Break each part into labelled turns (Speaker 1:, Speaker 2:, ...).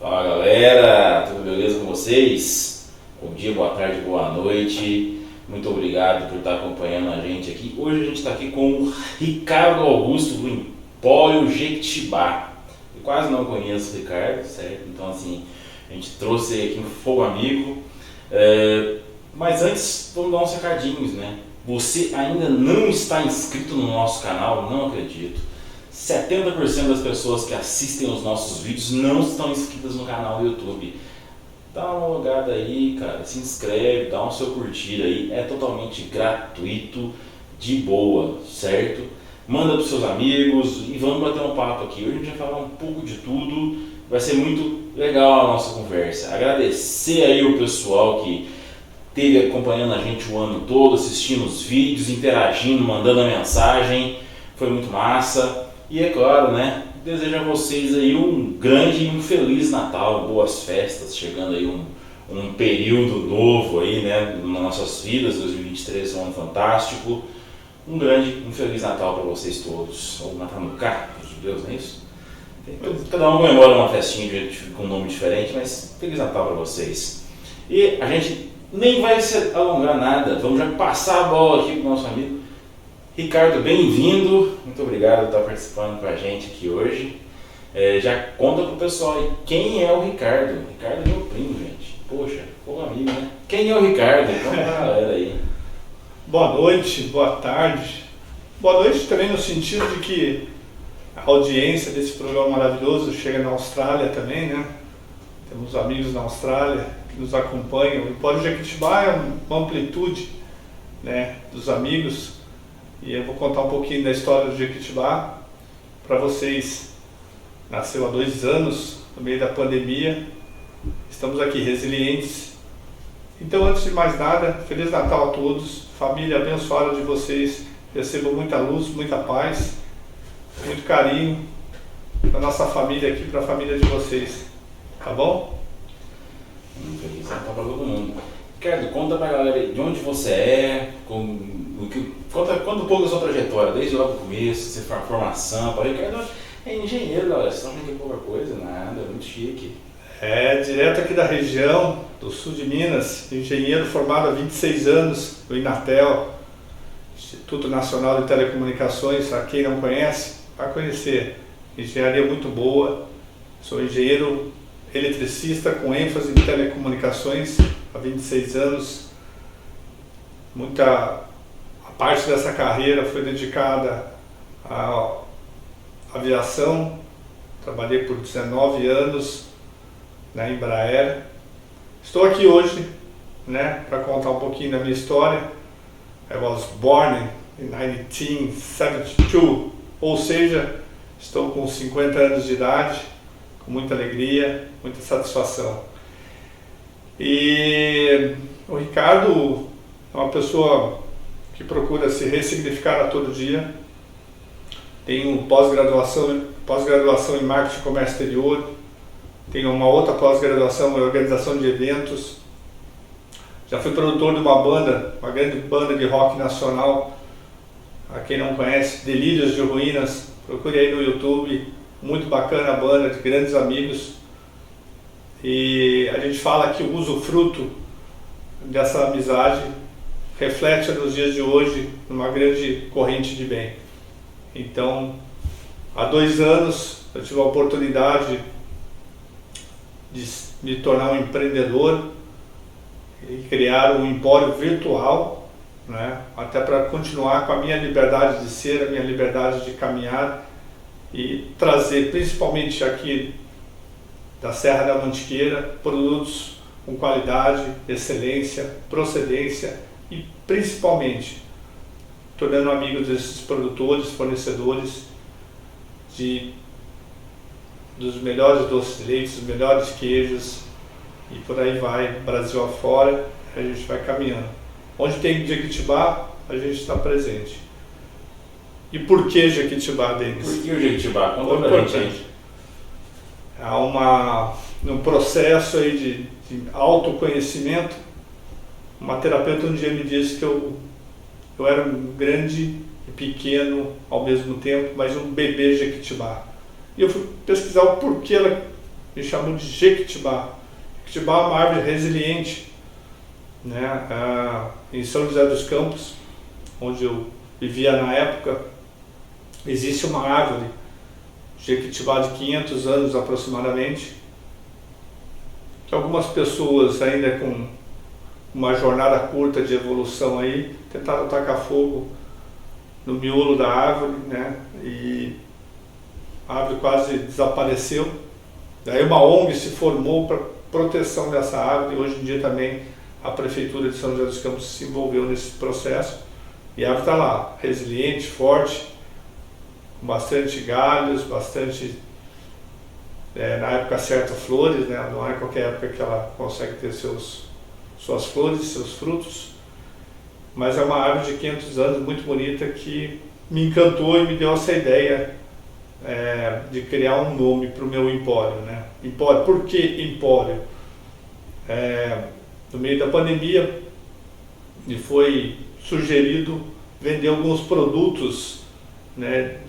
Speaker 1: Fala galera, tudo beleza com vocês? Bom dia, boa tarde, boa noite. Muito obrigado por estar acompanhando a gente aqui. Hoje a gente está aqui com o Ricardo Augusto do Empório Jequitibá. Eu quase não conheço o Ricardo, certo? Então assim, a gente trouxe ele aqui um fogo amigo. Mas antes, vamos dar uns recadinhos, né? Você ainda não está inscrito no nosso canal? Não acredito. 70% das pessoas que assistem os nossos vídeos não estão inscritas no canal do YouTube. Dá uma olhada aí, cara, se inscreve, dá um seu curtir aí, é totalmente gratuito, de boa, certo? Manda para os seus amigos e vamos bater um papo aqui. Hoje a gente vai falar um pouco de tudo, vai ser muito legal a nossa conversa. Agradecer aí o pessoal que esteve acompanhando a gente o ano todo, assistindo os vídeos, interagindo, mandando a mensagem, foi muito massa. E é claro, né, desejo a vocês aí um grande e um feliz Natal, boas festas, chegando aí um período novo aí, né, nas nossas vidas. 2023 é um ano fantástico. Um grande e um feliz Natal para vocês todos. Ou Natal no Cá, os judeus, não é isso? Cada um comemora uma festinha com um nome diferente, mas feliz Natal para vocês. E a gente nem vai se alongar nada, vamos já passar a bola aqui para o nosso amigo Ricardo. Bem-vindo, muito obrigado por estar participando com a gente aqui hoje. Já conta pro pessoal aí quem é o Ricardo. O Ricardo é meu primo, gente. Poxa, pô, amigo, né? Quem é o Ricardo? Conta pra galera aí.
Speaker 2: Boa noite, boa tarde. Boa noite também no sentido de que a audiência desse programa maravilhoso chega na Austrália também, né? Temos amigos na Austrália que nos acompanham. O Empório Jequitibá é uma amplitude, né, dos amigos. E eu vou contar um pouquinho da história do Jequitibá para vocês. Nasceu há 2 anos, no meio da pandemia. Estamos aqui resilientes. Então, antes de mais nada, Feliz Natal a todos. Família abençoada de vocês. Recebam muita luz, muita paz, muito carinho da nossa família aqui para a família de vocês. Tá bom?
Speaker 1: Feliz Natal para todo mundo. Ricardo, conta pra galera de onde você é, conta um pouco da sua trajetória, desde lá do começo, você faz formação. Ricardo é engenheiro, galera, você não tem pouca coisa, nada, muito chique.
Speaker 2: Direto aqui da região, do sul de Minas, engenheiro formado há 26 anos do Inatel, Instituto Nacional de Telecomunicações. A quem não conhece, vai conhecer. Engenharia muito boa, sou engenheiro eletricista com ênfase em telecomunicações há 26 anos. A parte dessa carreira foi dedicada à aviação. Trabalhei por 19 anos na Embraer. Estou aqui hoje, né, para contar um pouquinho da minha história. I was born in 1972, ou seja, estou com 50 anos de idade, com muita alegria, muita satisfação. E o Ricardo é uma pessoa que procura se ressignificar a todo dia. Tenho pós-graduação em Marketing e Comércio Exterior. Tenho uma outra pós-graduação em Organização de Eventos. Já fui produtor de uma banda, uma grande banda de rock nacional. A quem não conhece, Delírios de Ruínas, procure aí no YouTube. Muito bacana a banda, de grandes amigos. E a gente fala que o usufruto dessa amizade reflete nos dias de hoje numa grande corrente de bem. Então, há 2 anos eu tive a oportunidade de me tornar um empreendedor e criar um empório virtual, né? Até para continuar com a minha liberdade de ser, a minha liberdade de caminhar e trazer, principalmente aqui da Serra da Mantiqueira, produtos com qualidade, excelência, procedência e principalmente tornando amigos desses produtores, fornecedores dos melhores doces de leite, dos melhores queijos e por aí vai, Brasil afora, a gente vai caminhando. Onde tem Jequitibá, a gente está presente. E por que Jequitibá, Denis?
Speaker 1: Por que o Jequitibá? Conta pra gente.
Speaker 2: Há um processo aí de autoconhecimento. Uma terapeuta um dia me disse que eu era um grande e pequeno ao mesmo tempo, mas um bebê Jequitibá. E eu fui pesquisar o porquê ela me chamou de Jequitibá. Jequitibá é uma árvore resiliente, né? Em São José dos Campos, onde eu vivia na época, existe uma árvore Jequitibá de 500 anos aproximadamente, que algumas pessoas ainda com uma jornada curta de evolução aí tentaram tacar fogo no miolo da árvore, né? E a árvore quase desapareceu. Daí uma ONG se formou para proteção dessa árvore, e hoje em dia também a Prefeitura de São José dos Campos se envolveu nesse processo, e a árvore está lá, resiliente, forte, com bastante galhos, bastante, na época certa, flores, né? Não é qualquer época que ela consegue ter suas flores, seus frutos, mas é uma árvore de 500 anos, muito bonita, que me encantou e me deu essa ideia de criar um nome para o meu empório, né? Empório, por que empório? No meio da pandemia me foi sugerido vender alguns produtos, né,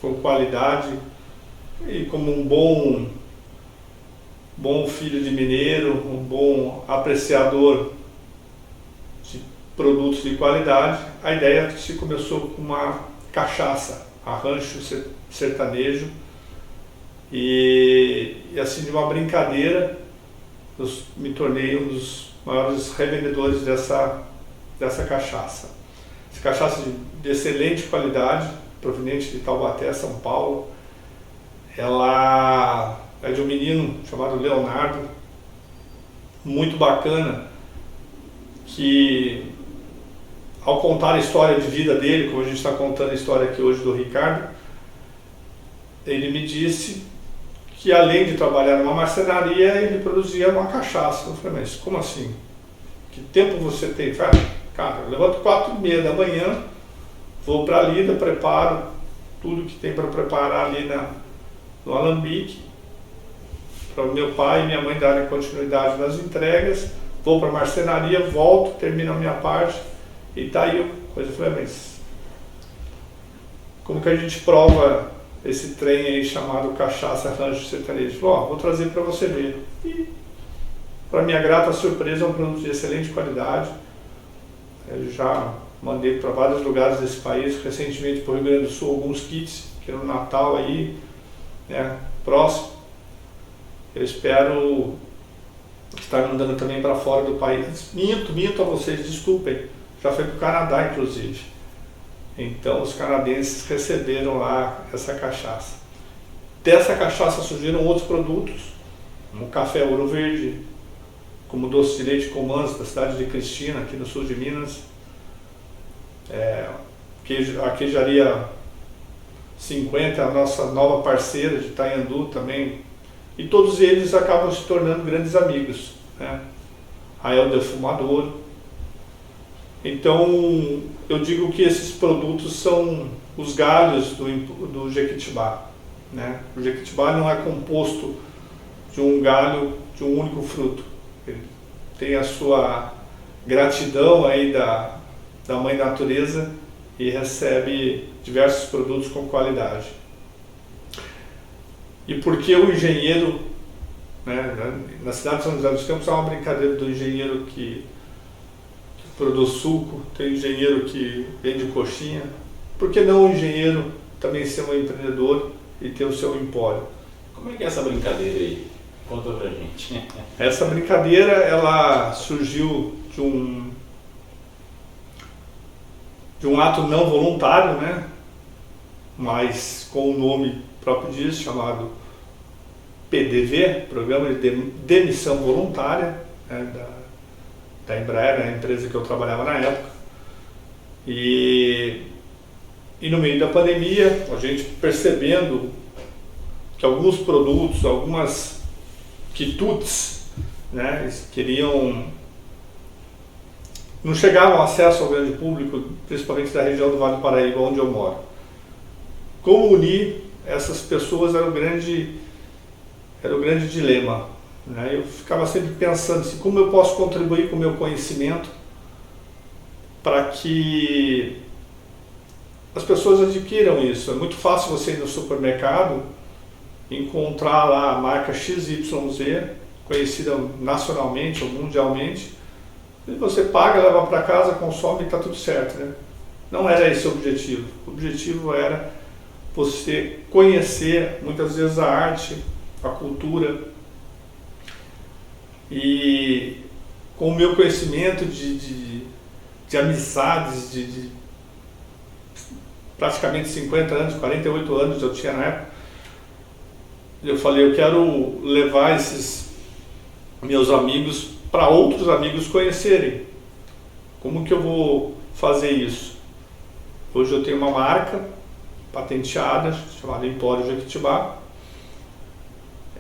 Speaker 2: com qualidade, e como um bom filho de mineiro, um bom apreciador de produtos de qualidade, a ideia se começou com uma cachaça, a Rancho Sertanejo, e assim, de uma brincadeira, eu me tornei um dos maiores revendedores dessa cachaça. Essa cachaça de excelente qualidade, proveniente de Taubaté, São Paulo. Ela é de um menino chamado Leonardo, muito bacana, que ao contar a história de vida dele, como a gente está contando a história aqui hoje do Ricardo, ele me disse que além de trabalhar numa marcenaria, ele produzia uma cachaça. Eu falei, mas como assim? Que tempo você tem? Cara, eu levanto 4h30 da manhã, vou para a lida, preparo tudo que tem para preparar ali no alambique, para o meu pai e minha mãe darem continuidade nas entregas, vou para a marcenaria, volto, termino a minha parte, e tá aí coisa. Eu falei, mas como que a gente prova esse trem aí chamado Cachaça Rancho Sertanejo? Ele falou, vou trazer para você ver. E, para minha grata surpresa, é um produto de excelente qualidade. Eu já mandei para vários lugares desse país, recentemente para o Rio Grande do Sul, alguns kits, que no Natal aí, né, próximo. Eu espero estar mandando também para fora do país. Minto a vocês, desculpem. Já foi para o Canadá, inclusive. Então, os canadenses receberam lá essa cachaça. Dessa cachaça surgiram outros produtos, como o café Ouro Verde, como o doce de leite Comandos, da cidade de Cristina, aqui no sul de Minas. A queijaria 50, a nossa nova parceira de Itanhandu também. E todos eles acabam se tornando grandes amigos, né? A El Defumador. Então, eu digo que esses produtos são os galhos do Jequitibá, né? O Jequitibá não é composto de um galho de um único fruto. Ele tem a sua gratidão aí da Mãe Natureza e recebe diversos produtos com qualidade. E porque o engenheiro, né, na cidade de São José dos Campos há uma brincadeira do engenheiro que produz suco, tem engenheiro que vende coxinha. Por que não o engenheiro também ser um empreendedor e ter o seu empório?
Speaker 1: Como é que é essa brincadeira aí? Conta pra gente.
Speaker 2: Essa brincadeira, ela surgiu de um ato não voluntário, né? Mas com o nome próprio disso, chamado PDV, Programa de Demissão Voluntária, né, da Embraer, a empresa que eu trabalhava na época. E no meio da pandemia, a gente percebendo que alguns produtos, algumas quitutes, né, eles não chegavam acesso ao grande público, principalmente da região do Vale do Paraíba, onde eu moro. Como unir essas pessoas era o grande dilema, né? Eu ficava sempre pensando assim, como eu posso contribuir com o meu conhecimento para que as pessoas adquiram isso. É muito fácil você ir no supermercado encontrar lá a marca XYZ, conhecida nacionalmente ou mundialmente, e você paga, leva para casa, consome e está tudo certo, né? Não era esse o objetivo. O objetivo era você conhecer muitas vezes a arte, a cultura, e com o meu conhecimento de amizades, de praticamente 50 anos, 48 anos eu tinha na época, eu falei, eu quero levar esses meus amigos para outros amigos conhecerem. Como que eu vou fazer isso? Hoje eu tenho uma marca patenteada, chamada Empório Jequitibá,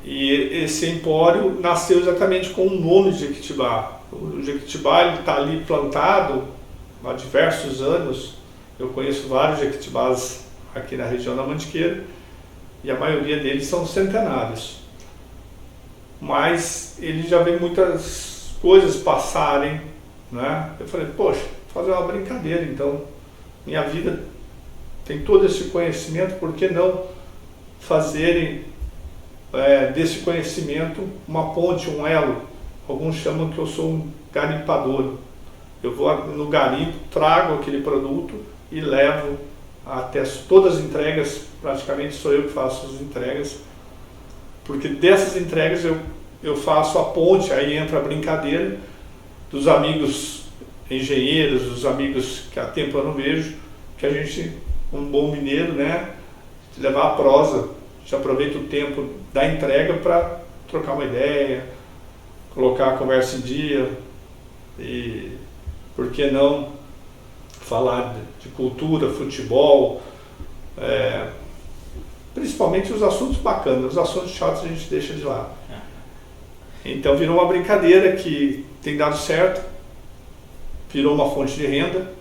Speaker 2: e esse empório nasceu exatamente com o nome Jequitibá. O Jequitibá está ali plantado há diversos anos. Eu conheço vários Jequitibás aqui na região da Mantiqueira, e a maioria deles são centenários. Mas ele já vê muitas coisas passarem, né? Eu falei, poxa, vou fazer uma brincadeira então. Minha vida tem todo esse conhecimento, por que não fazerem desse conhecimento uma ponte, um elo? Alguns chamam que eu sou um garimpador. Eu vou no garimpo, trago aquele produto e levo até todas as entregas, praticamente sou eu que faço as entregas, porque dessas entregas eu faço a ponte, aí entra a brincadeira dos amigos engenheiros, dos amigos que há tempo eu não vejo, que a gente, um bom mineiro, né, levar a prosa, a gente aproveita o tempo da entrega para trocar uma ideia, colocar a conversa em dia, e por que não falar de cultura, futebol, principalmente os assuntos bacanas, os assuntos chatos a gente deixa de lado. Então virou uma brincadeira que tem dado certo, virou uma fonte de renda,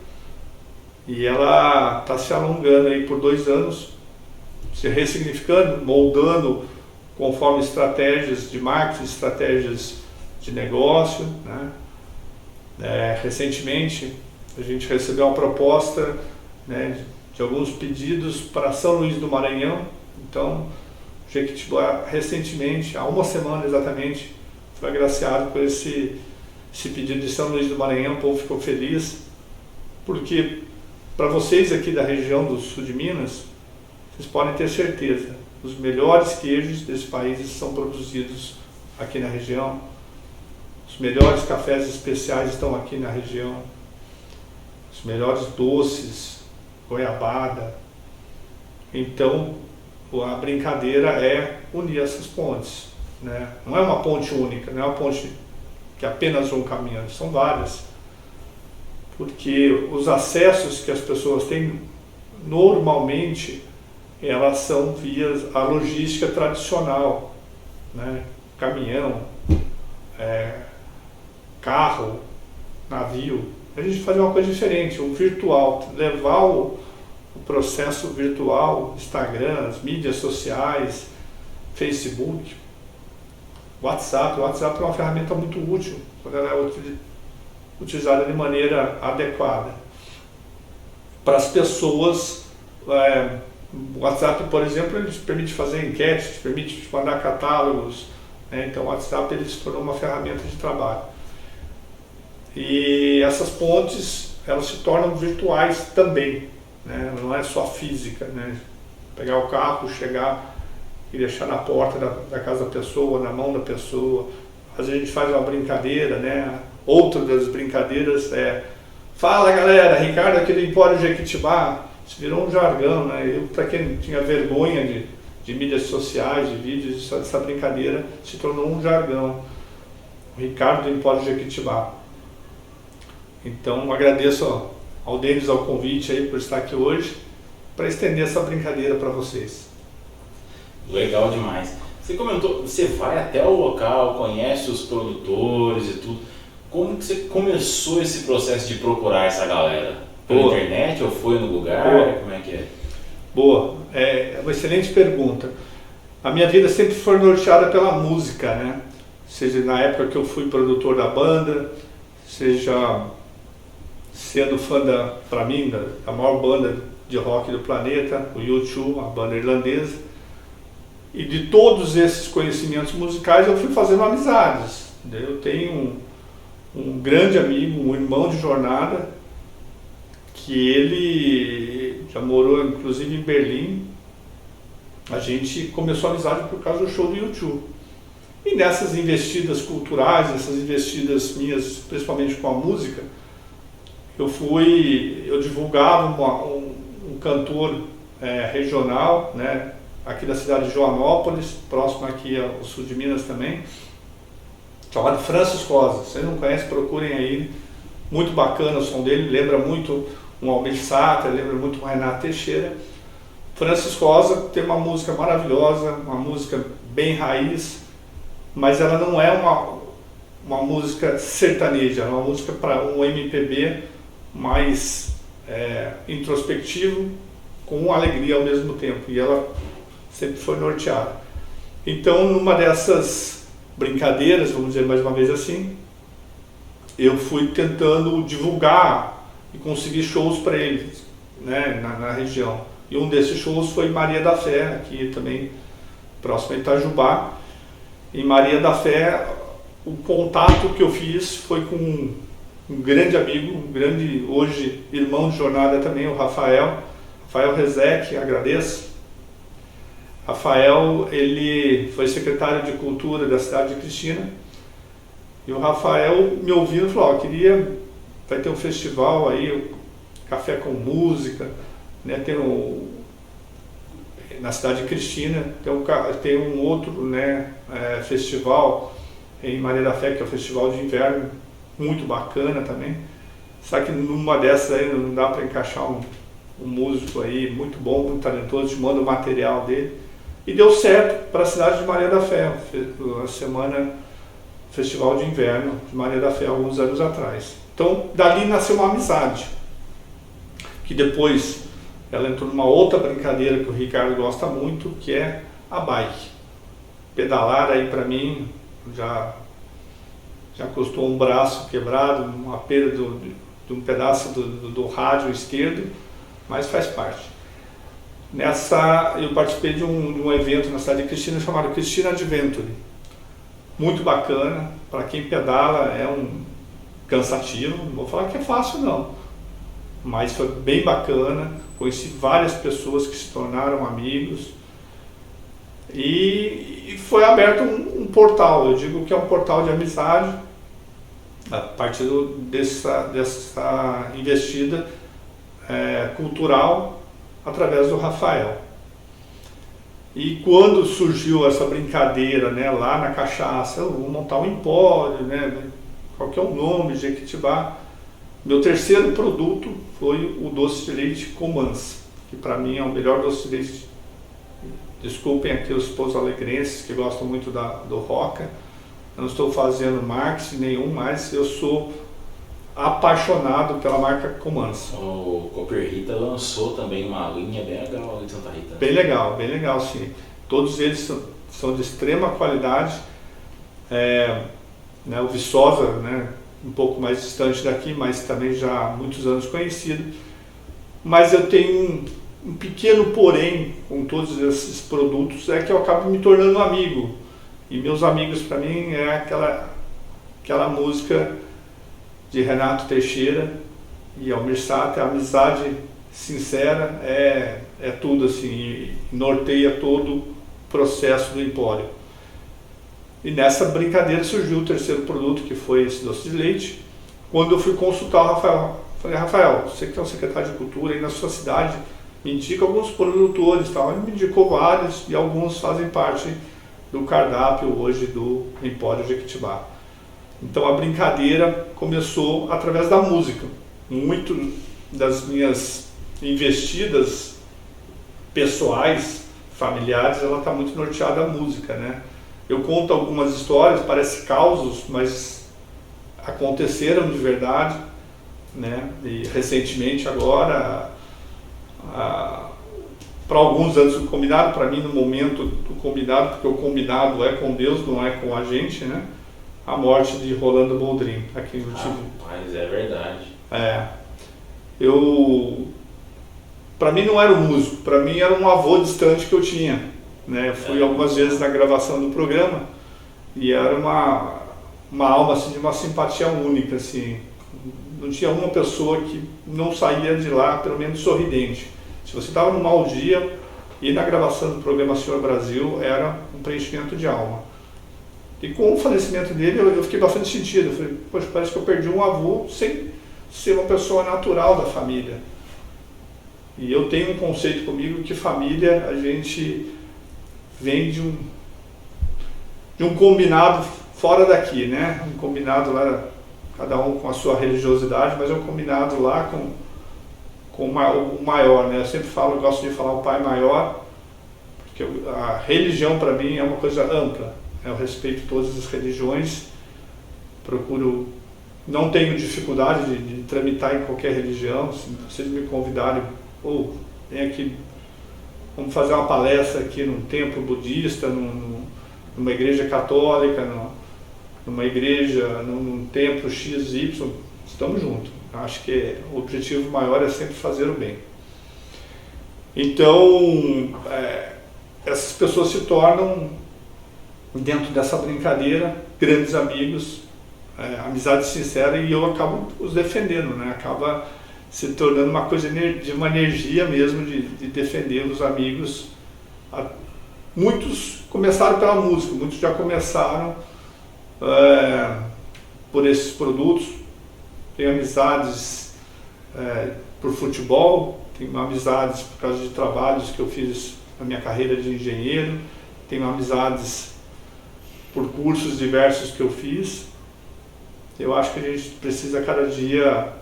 Speaker 2: e ela está se alongando aí por 2 anos, se ressignificando, moldando conforme estratégias de marketing, estratégias de negócio, né? Recentemente a gente recebeu uma proposta, né, de alguns pedidos para São Luís do Maranhão. Então, Jequitibá recentemente, há uma semana exatamente, foi agraciado por esse pedido de São Luís do Maranhão. O povo ficou feliz, porque para vocês aqui da região do sul de Minas, vocês podem ter certeza, os melhores queijos desse país são produzidos aqui na região, os melhores cafés especiais estão aqui na região, os melhores doces, goiabada. Então, a brincadeira é unir essas pontes, né? Não é uma ponte única, não é uma ponte que é apenas um caminho, são várias. Porque os acessos que as pessoas têm, normalmente, elas são via a logística tradicional, né? Caminhão, carro, navio. A gente faz uma coisa diferente, o virtual, levar o processo virtual, Instagram, as mídias sociais, Facebook, WhatsApp. O WhatsApp é uma ferramenta muito útil quando ela é utilizada de maneira adequada. Para as pessoas, o WhatsApp, por exemplo, ele te permite fazer enquetes, te permite mandar catálogos, né? Então o WhatsApp ele se tornou uma ferramenta de trabalho. E essas pontes, elas se tornam virtuais também, né? Não é só física, né? Pegar o carro, chegar e deixar na porta da casa da pessoa, na mão da pessoa. Às vezes a gente faz uma brincadeira, né? Outra das brincadeiras fala galera, Ricardo aqui do Empório Jequitibá. Isso virou um jargão, né? Para quem tinha vergonha de mídias sociais, de vídeos, essa brincadeira se tornou um jargão. O Ricardo do Empório Jequitibá. Então agradeço ao Denis ao convite aí por estar aqui hoje, para estender essa brincadeira para vocês.
Speaker 1: Legal demais. Você comentou, você vai até o local, conhece os produtores e tudo. Como que você começou esse processo de procurar essa galera? Pela internet ou foi no lugar?
Speaker 2: Boa.
Speaker 1: Como é que é?
Speaker 2: Boa, é uma excelente pergunta. A minha vida sempre foi norteada pela música, né? Seja na época que eu fui produtor da banda, seja sendo fã para mim, da maior banda de rock do planeta, o U2, a banda irlandesa. E de todos esses conhecimentos musicais eu fui fazendo amizades. Eu tenho um grande amigo, um irmão de jornada, que ele já morou inclusive em Berlim. A gente começou a amizade por causa do show do U2. E nessas investidas culturais, essas investidas minhas, principalmente com a música, eu divulgava um cantor regional, né, aqui da cidade de Joanópolis, próximo aqui ao sul de Minas também, chamado Francis Rosa. Vocês não conhecem, procurem aí, muito bacana o som dele, lembra muito um Almir Sater, lembra muito um Renato Teixeira. Francis Rosa tem uma música maravilhosa, uma música bem raiz, mas ela não é uma música sertaneja, é uma música para um MPB mais introspectivo, com alegria ao mesmo tempo, e ela sempre foi norteada. Então, numa dessas brincadeiras, vamos dizer mais uma vez assim, eu fui tentando divulgar e conseguir shows para eles, né, na região. E um desses shows foi Maria da Fé, aqui também, próximo a Itajubá. Em Maria da Fé, o contato que eu fiz foi com um grande amigo, um grande, hoje, irmão de jornada também, o Rafael Rezec, agradeço. Rafael, ele foi secretário de Cultura da cidade de Cristina. E o Rafael me ouvindo falou, vai ter um festival aí, Café com Música, né, na cidade de Cristina, tem um outro, né, festival em Maria da Fé, que é o Festival de Inverno, muito bacana também. Só que numa dessas aí não dá para encaixar um músico aí muito bom, muito talentoso, te manda o material dele. E deu certo para a cidade de Maria da Fé, a semana Festival de Inverno de Maria da Fé, alguns anos atrás. Então, dali nasceu uma amizade, que depois ela entrou numa outra brincadeira que o Ricardo gosta muito, que é a bike. Pedalar aí para mim já custou um braço quebrado, uma perda de um pedaço do rádio esquerdo, mas faz parte. Eu participei de um evento na cidade de Cristina chamado Cristina Adventure. Muito bacana, para quem pedala é cansativo, não vou falar que é fácil não, mas foi bem bacana, conheci várias pessoas que se tornaram amigos e foi aberto um portal, eu digo que é um portal de amizade, a partir dessa investida cultural através do Rafael. E quando surgiu essa brincadeira, né, lá na cachaça, eu vou montar um empório, né, qual que é o nome, Jequitibá. Meu terceiro produto foi o doce de leite Comans, que para mim é o melhor doce de leite. Desculpem aqui os pouso-alegrenses que gostam muito do Roca. Eu não estou fazendo marketing nenhum, mas eu sou apaixonado pela marca Comans.
Speaker 1: O Cooper Rita lançou também uma linha bem legal de Santa Rita.
Speaker 2: Bem legal, sim. Todos eles são de extrema qualidade. Né, o Viçosa, né, um pouco mais distante daqui, mas também já há muitos anos conhecido. Mas eu tenho um pequeno porém com todos esses produtos, é que eu acabo me tornando amigo. E meus amigos para mim é aquela música de Renato Teixeira e Almir Sater, a amizade sincera é tudo assim, e norteia todo o processo do empório. E nessa brincadeira surgiu o terceiro produto, que foi esse doce de leite. Quando eu fui consultar o Rafael, falei, Rafael, você que é um secretário de cultura aí na sua cidade, me indica alguns produtores, tal. Ele me indicou vários e alguns fazem parte do cardápio hoje do Empório Jequitibá. Então a brincadeira começou através da música. Muito das minhas investidas pessoais, familiares, ela está muito norteada à música, né? Eu conto algumas histórias, parece causos, mas aconteceram de verdade, né? E recentemente agora, para alguns antes do combinado, para mim no momento do combinado, porque o combinado é com Deus, não é com a gente, né? A morte de Rolando Boldrin, aqui no Tive.
Speaker 1: Mas é verdade.
Speaker 2: Para mim não era um músico, para mim era um avô distante que eu tinha. né? Eu fui algumas vezes na gravação do programa e era uma alma assim, de uma simpatia única, assim. Não tinha uma pessoa que não saía de lá, pelo menos sorridente. Se você estava num mau dia, ir na gravação do programa Senhor Brasil era um preenchimento de alma. E com o falecimento dele, eu fiquei bastante sentido. Eu falei, poxa, parece que eu perdi um avô sem ser uma pessoa natural da família. E eu tenho um conceito comigo que família, a gente vem de um combinado fora daqui, né? Um combinado lá, cada um com a sua religiosidade, mas é um combinado lá com o maior, né? Eu sempre falo, eu gosto de falar o pai maior, porque a religião para mim é uma coisa ampla. Eu respeito todas as religiões, não tenho dificuldade de tramitar em qualquer religião. Se vocês me convidarem, vem aqui, vamos fazer uma palestra aqui num templo budista, numa igreja católica, numa igreja, num templo XY, estamos juntos. Acho que o objetivo maior é sempre fazer o bem. Então, essas pessoas se tornam, dentro dessa brincadeira, grandes amigos, amizade sincera, e eu acabo os defendendo, né? Acaba se tornando uma coisa de uma energia mesmo de defender os amigos. Muitos começaram pela música, muitos já começaram por esses produtos. Tenho amizades por futebol, tenho amizades por causa de trabalhos que eu fiz na minha carreira de engenheiro, tenho amizades por cursos diversos que eu fiz. Eu acho que a gente precisa cada dia,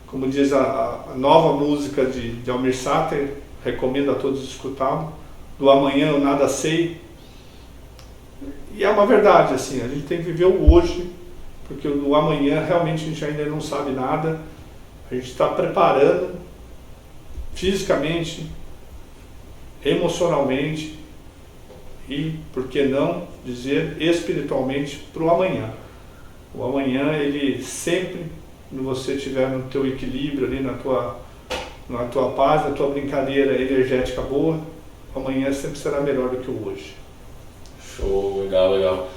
Speaker 2: como diz a nova música de Almir Sater, recomendo a todos escutá-lo, do amanhã eu nada sei. E é uma verdade, assim, a gente tem que viver o hoje, porque no amanhã realmente a gente ainda não sabe nada. A gente está preparando fisicamente, emocionalmente e, por que não dizer, espiritualmente para o amanhã. O amanhã, ele sempre, quando você estiver no teu equilíbrio ali, na tua paz, na tua brincadeira energética boa, o amanhã sempre será melhor do que o hoje.
Speaker 1: Show, legal.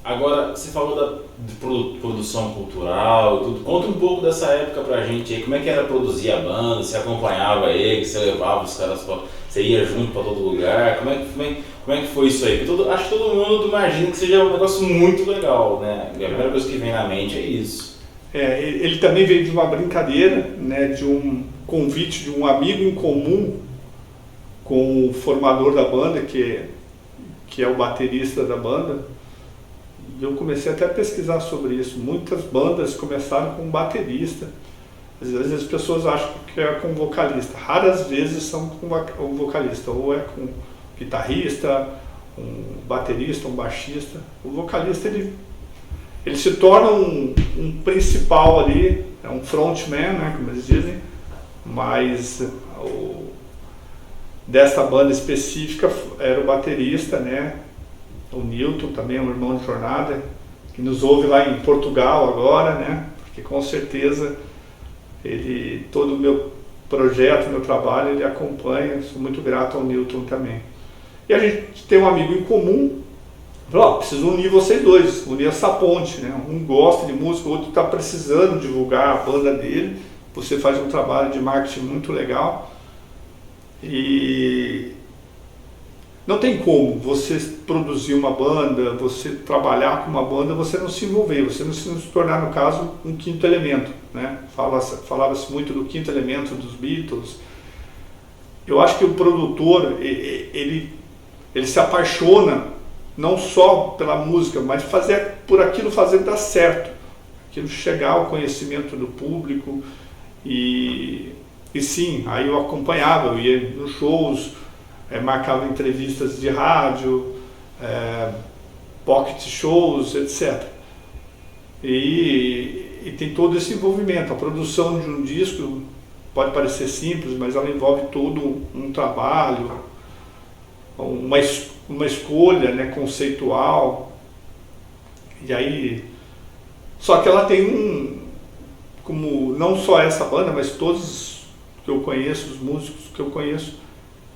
Speaker 1: Agora, você falou de produção cultural e tudo. Conta um pouco dessa época pra gente aí. Como é que era produzir a banda? Você acompanhava ele? Você levava os caras você ia junto pra todo lugar? Como é que foi isso aí? Porque acho que todo mundo imagina que seja um negócio muito legal, né? E a primeira coisa que vem na mente é isso.
Speaker 2: Ele também veio de uma brincadeira, né? De um convite de um amigo em comum com o formador da banda, que é o baterista da banda. E eu comecei até a pesquisar sobre isso. Muitas bandas começaram com um baterista. Às vezes as pessoas acham que é com vocalista. Raras vezes são com um vocalista. Ou é com um guitarrista, um baterista, um baixista. O vocalista, ele se torna um principal ali, é um frontman, né, como eles dizem. Mas dessa banda específica era o baterista, né? O Newton também é um irmão de jornada, que nos ouve lá em Portugal agora, né? Porque com certeza todo o meu projeto, meu trabalho, ele acompanha. Sou muito grato ao Newton também. E a gente tem um amigo em comum, falou, preciso unir vocês dois, unir essa ponte, né? Um gosta de música, o outro está precisando divulgar a banda dele. Você faz um trabalho de marketing muito legal. E não tem como você produzir uma banda, você trabalhar com uma banda, você não se envolver, você não se tornar, no caso, um quinto elemento, né? Falava-se muito do quinto elemento dos Beatles. Eu acho que o produtor, ele se apaixona não só pela música, mas por aquilo fazer dar certo, aquilo chegar ao conhecimento do público. E sim, aí eu acompanhava, eu ia nos shows, marcava entrevistas de rádio, pocket shows, etc. E tem todo esse envolvimento. A produção de um disco pode parecer simples, mas ela envolve todo um trabalho, uma escolha, né, conceitual. E aí, só que ela tem como não só essa banda, mas todos que eu conheço, os músicos que eu conheço,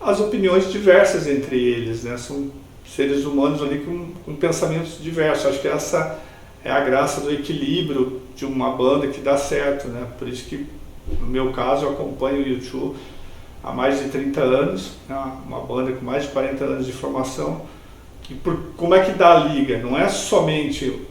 Speaker 2: as opiniões diversas entre eles, né? São seres humanos ali com pensamentos diversos. Acho que essa é a graça do equilíbrio de uma banda que dá certo, né? Por isso que, no meu caso, eu acompanho o U2 há mais de 30 anos, né? Uma banda com mais de 40 anos de formação. E como é que dá a liga? Não é somente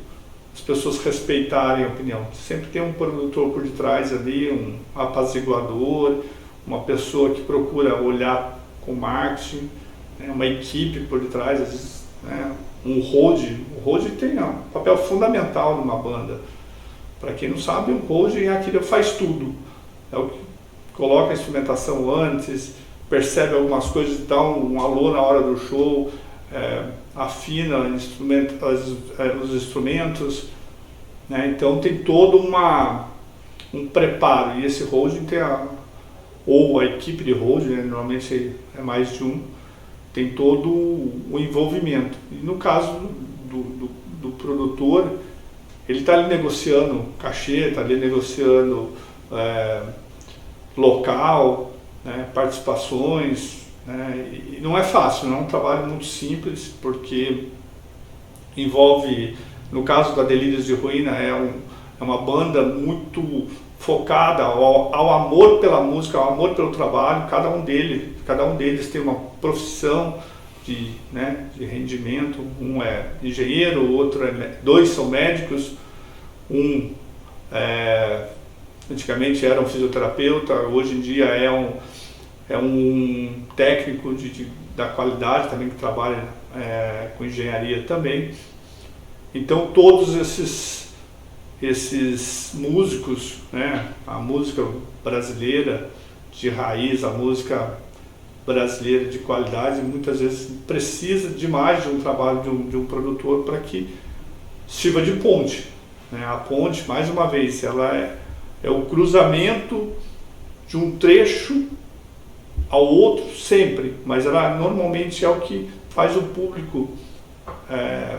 Speaker 2: as pessoas respeitarem a opinião, sempre tem um produtor por detrás ali, um apaziguador, uma pessoa que procura olhar com marketing, né? Uma equipe por detrás, às vezes, né? O road tem um papel fundamental numa banda. Para quem não sabe, o road é aquele que faz tudo. É o que coloca a instrumentação antes, percebe algumas coisas, dá um alô na hora do show, afina os instrumentos, né? Então tem todo um preparo. E esse holding tem ou a equipe de holding, né? Normalmente é mais de um, tem todo o envolvimento. E no caso do produtor, ele está ali negociando cachê, está ali negociando local, né? Participações, né? E não é fácil, não é um trabalho muito simples, porque envolve, no caso da Delírios de Ruína, é uma banda muito focada ao amor pela música, ao amor pelo trabalho. Cada um deles tem uma profissão de rendimento. Um é engenheiro, o outro dois são médicos, antigamente era um fisioterapeuta, hoje em dia é um técnico da qualidade também, que trabalha com engenharia também. Então todos esses músicos, né, a música brasileira de raiz, a música brasileira de qualidade, muitas vezes precisa demais de um trabalho de um produtor para que sirva de ponte, né? A ponte, mais uma vez, ela é o cruzamento de um trecho ao outro sempre, mas ela normalmente é o que faz o público. É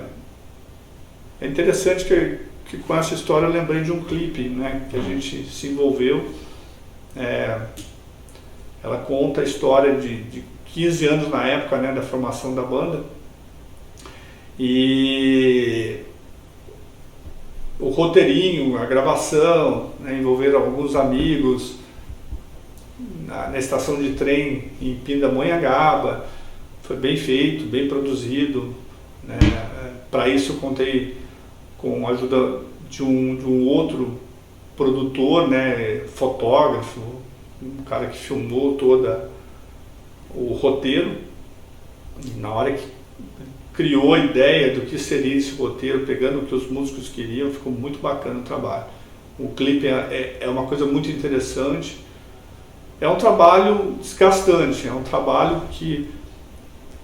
Speaker 2: interessante que com essa história eu lembrei de um clipe, né, que a gente se envolveu. Ela conta a história de 15 anos na época, né, da formação da banda, e o roteirinho, a gravação, né, envolveram alguns amigos na estação de trem em Pindamonhangaba. Foi bem feito, bem produzido, né? Para isso eu contei com a ajuda de um outro produtor, né, fotógrafo, um cara que filmou todo o roteiro. E na hora que criou a ideia do que seria esse roteiro, pegando o que os músicos queriam, ficou muito bacana o trabalho. O clipe é uma coisa muito interessante. É um trabalho desgastante, é um trabalho que,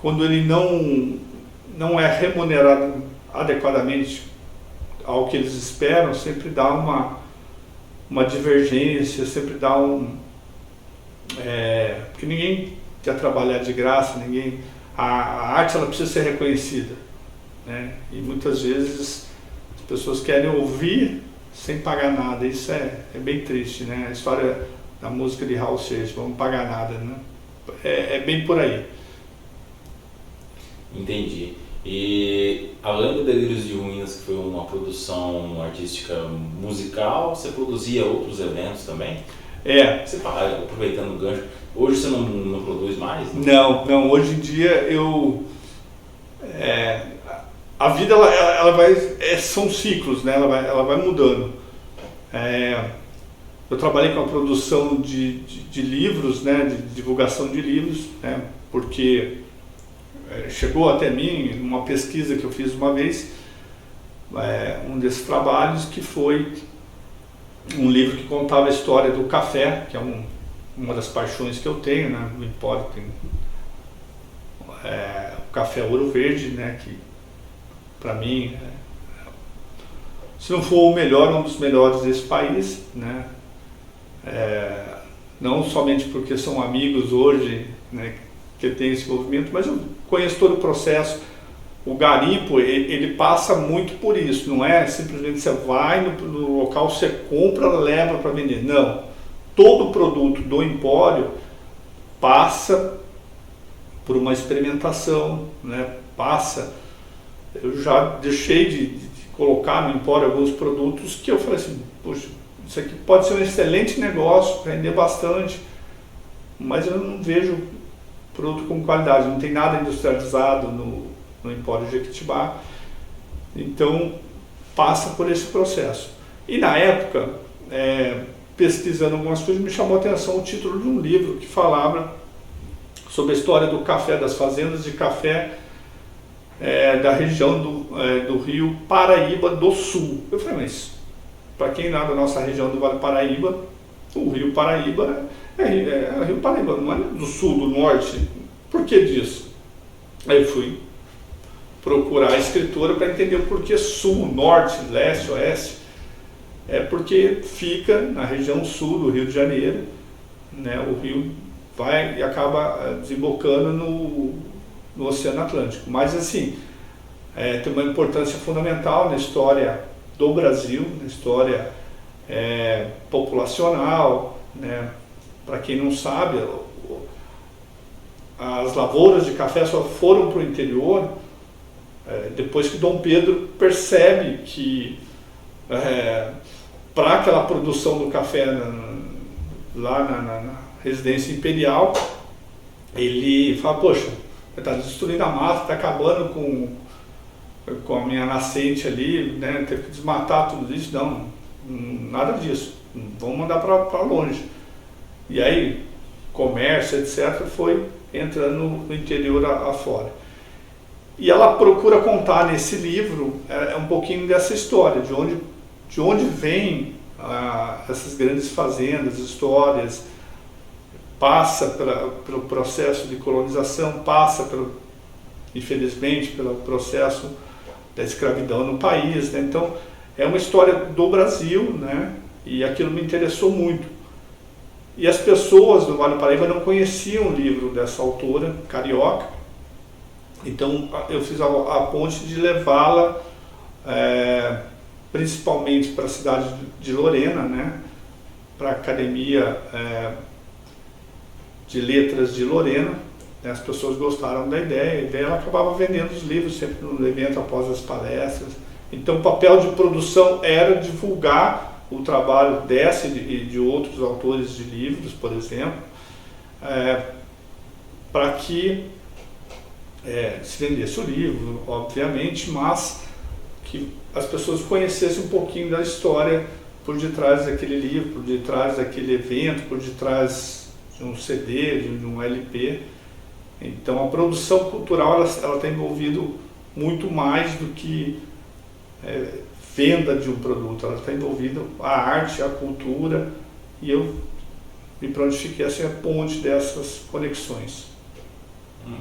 Speaker 2: quando ele não é remunerado adequadamente ao que eles esperam, sempre dá uma divergência, sempre dá porque ninguém quer trabalhar de graça, a arte ela precisa ser reconhecida, né? E muitas vezes as pessoas querem ouvir sem pagar nada. Isso é bem triste, né? A história da música de Raul Seixas, vamos pagar nada, né? É bem por aí.
Speaker 1: Entendi. E além do Delírios de Ruínas, que foi uma produção artística musical, você produzia outros eventos também? Você, aproveitando o gancho, hoje você não produz mais?
Speaker 2: Não, hoje em dia a vida ela vai, são ciclos, né? Ela vai mudando. Eu trabalhei com a produção de livros, né? De divulgação de livros, né? Porque chegou até mim uma pesquisa que eu fiz uma vez, um desses trabalhos, que foi um livro que contava a história do café, que é uma das paixões que eu tenho, né? No Empório tem o café Ouro Verde, né? Que para mim, se não for o melhor, um dos melhores desse país, né? Não somente porque são amigos hoje, né, que tem esse envolvimento, mas eu conheço todo o processo. O garimpo, ele passa muito por isso, não é simplesmente você vai no local, você compra, leva para vender. Não, todo produto do Empório passa por uma experimentação, né? Eu já deixei de colocar no empório alguns produtos que eu falei assim, poxa, isso aqui pode ser um excelente negócio, render bastante, mas eu não vejo produto com qualidade, não tem nada industrializado no empório Jequitibá, então passa por esse processo. E na época, pesquisando algumas coisas, me chamou a atenção o título de um livro que falava sobre a história do café, das fazendas de café da região do Rio Paraíba do Sul. Eu falei, mas para quem não é da nossa região do Vale Paraíba, o Rio Paraíba é Rio Paraíba, não é do Sul, do Norte. Por que disso? Aí eu fui procurar a escritora para entender o porquê Sul, Norte, Leste, Oeste. É porque fica na região sul do Rio de Janeiro, né? O rio vai e acaba desembocando no Oceano Atlântico. Mas assim, tem uma importância fundamental na história do Brasil, na história populacional, né? Para quem não sabe, as lavouras de café só foram para o interior depois que Dom Pedro percebe que para aquela produção do café lá na residência imperial, ele fala, poxa, está destruindo a mata, está acabando com a minha nascente ali, né? Teve que desmatar tudo isso. Não, nada disso, vamos mandar para longe. E aí, comércio, etc., foi entrando no interior afora. E ela procura contar nesse livro um pouquinho dessa história, de onde vêm essas grandes fazendas, histórias, passa pelo processo de colonização, passa, infelizmente, pelo processo da escravidão no país, né? Então, é uma história do Brasil, né? E aquilo me interessou muito. E as pessoas do Vale do Paraíba não conheciam o livro dessa autora carioca, então eu fiz a ponte de levá-la principalmente para a cidade de Lorena, né? Para a Academia de Letras de Lorena. As pessoas gostaram da ideia, ela acabava vendendo os livros sempre no evento após as palestras. Então o papel de produção era divulgar o trabalho dessa e de outros autores de livros, por exemplo, para que se vendesse o livro, obviamente, mas que as pessoas conhecessem um pouquinho da história por detrás daquele livro, por detrás daquele evento, por detrás de um CD, de um LP. Então a produção cultural ela está envolvida muito mais do que venda de um produto, ela está envolvida a arte, a cultura, e eu me prontifiquei a ser a ponte dessas conexões.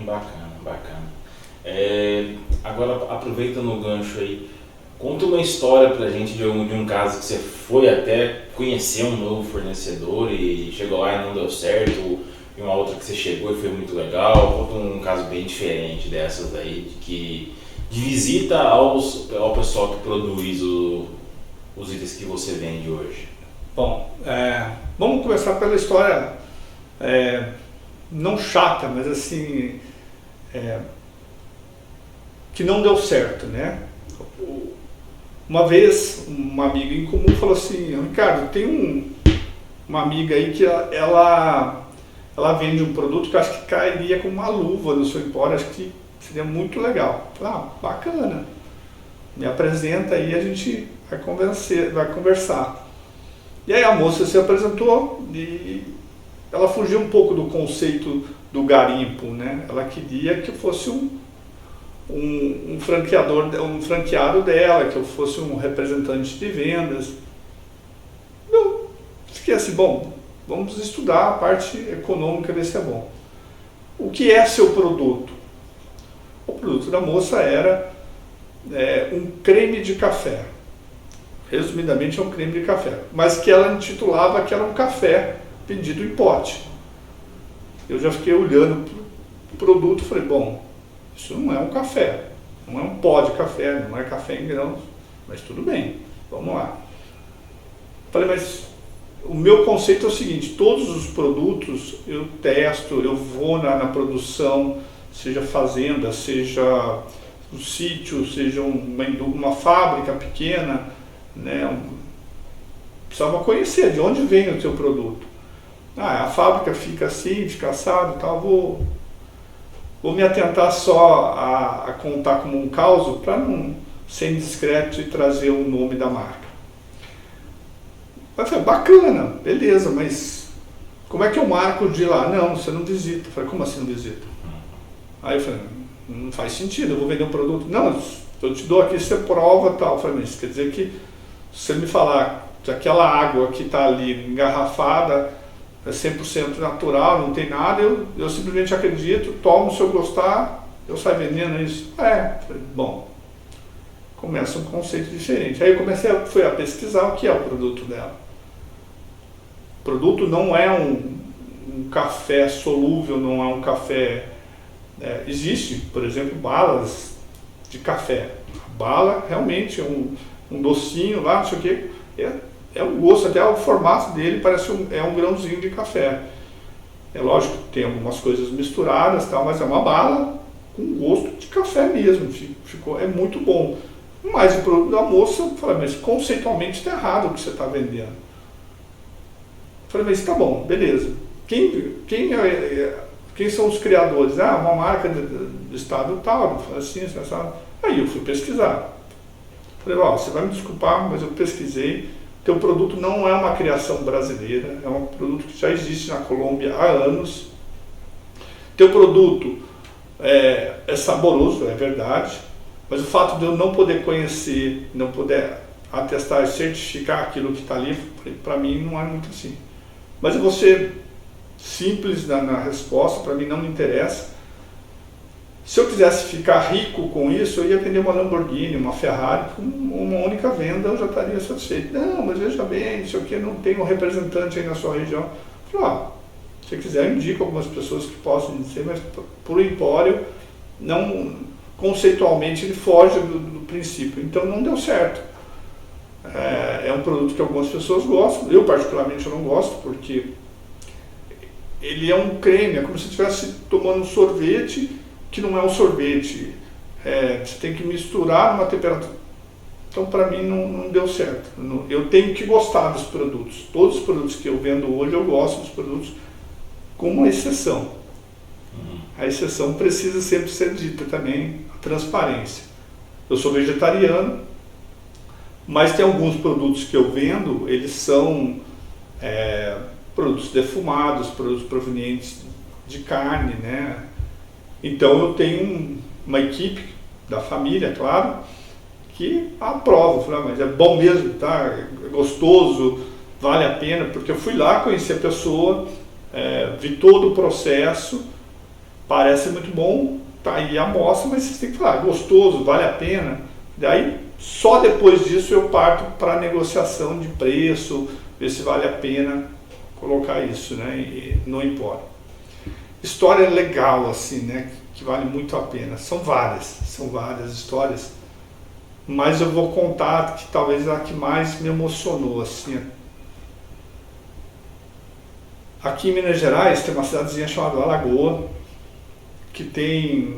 Speaker 1: Bacana, bacana. Agora, aproveitando o gancho aí, conta uma história pra gente de um caso que você foi até conhecer um novo fornecedor e chegou lá e não deu certo, e uma outra que você chegou e foi muito legal. Conta um caso bem diferente dessas aí, de visita ao pessoal que produz os itens que você vende hoje.
Speaker 2: Bom, vamos começar pela história não chata, mas assim, que não deu certo, né? Uma vez, uma amiga em comum falou assim, Ricardo, tem uma amiga aí que ela vende um produto que eu acho que cairia como uma luva no seu empório, acho que seria muito legal. Eu falei, bacana, me apresenta aí, a gente vai conversar. E aí a moça se apresentou e ela fugiu um pouco do conceito do garimpo, né? Ela queria que eu fosse um franqueado dela, que eu fosse um representante de vendas. Eu fiquei assim, bom, vamos estudar a parte econômica desse bom. O que é seu produto? O produto da moça era um creme de café. Resumidamente é um creme de café, mas que ela intitulava que era um café vendido em pote. Eu já fiquei olhando para o produto e falei, bom, isso não é um café, não é um pó de café, não é café em grãos, mas tudo bem, vamos lá. Falei, mas o meu conceito é o seguinte, todos os produtos eu testo, eu vou na produção, seja fazenda, seja um sítio, seja uma fábrica pequena, né? Precisava conhecer de onde vem o teu produto. A fábrica fica assim, fica assado e tal, vou me atentar só a contar como um caso para não ser indiscreto e trazer o nome da marca. Eu falei, bacana, beleza, mas como é que eu marco de lá? Não, você não visita. Eu falei, como assim não visita? Aí eu falei, não faz sentido, eu vou vender um produto. Não, eu te dou aqui, você prova e tal. Eu falei, mas isso quer dizer que se você me falar que aquela água que está ali engarrafada é 100% natural, não tem nada, eu simplesmente acredito, tomo, se eu gostar, eu saio vendendo isso. Falei, bom, começa um conceito diferente. Aí eu fui a pesquisar o que é o produto dela. O produto não é um café solúvel, não é um café... existe, por exemplo, balas de café. A bala realmente é um docinho lá, não sei o que, é um gosto, até o formato dele parece um grãozinho de café. É lógico que tem algumas coisas misturadas, tal, mas é uma bala com gosto de café mesmo, é muito bom. Mas o produto da moça, eu falei, mas conceitualmente está errado o que você está vendendo. Eu falei, mas tá bom, beleza. Quem são os criadores? Uma marca do estado tal, assim, sabe? Aí eu fui pesquisar. Falei, você vai me desculpar, mas eu pesquisei. Teu produto não é uma criação brasileira, é um produto que já existe na Colômbia há anos. Teu produto é saboroso, é verdade, mas o fato de eu não poder conhecer, não poder atestar e certificar aquilo que está ali, para mim não é muito assim. Mas eu vou ser simples na resposta, para mim não me interessa. Se eu quisesse ficar rico com isso, eu ia vender uma Lamborghini, uma Ferrari, com uma única venda eu já estaria satisfeito. Não, mas veja bem, não sei o que, não tem um representante aí na sua região. Eu falei, se quiser eu indico algumas pessoas que possam dizer, mas por empório, não, conceitualmente ele foge do princípio, então não deu certo. É um produto que algumas pessoas gostam, eu particularmente eu não gosto, porque ele é um creme, é como se estivesse tomando um sorvete, que não é um sorvete, você tem que misturar numa temperatura. Então para mim não deu certo. Eu tenho que gostar dos produtos. Todos os produtos que eu vendo hoje eu gosto dos produtos, com uma exceção. A exceção precisa sempre ser dita também, a transparência. Eu sou vegetariano, mas tem alguns produtos que eu vendo, eles são produtos defumados, produtos provenientes de carne, né? Então eu tenho uma equipe da família, claro, que aprova, fala, mas é bom mesmo, tá? É gostoso, vale a pena, porque eu fui lá, conheci a pessoa, vi todo o processo, parece muito bom, tá aí a amostra, mas você tem que falar, gostoso, vale a pena. Daí só depois disso eu parto para a negociação de preço, ver se vale a pena colocar isso, né, no empório. História legal, assim, né, que vale muito a pena. São várias histórias, mas eu vou contar que talvez a que mais me emocionou, assim. Aqui em Minas Gerais tem uma cidadezinha chamada Alagoa, que tem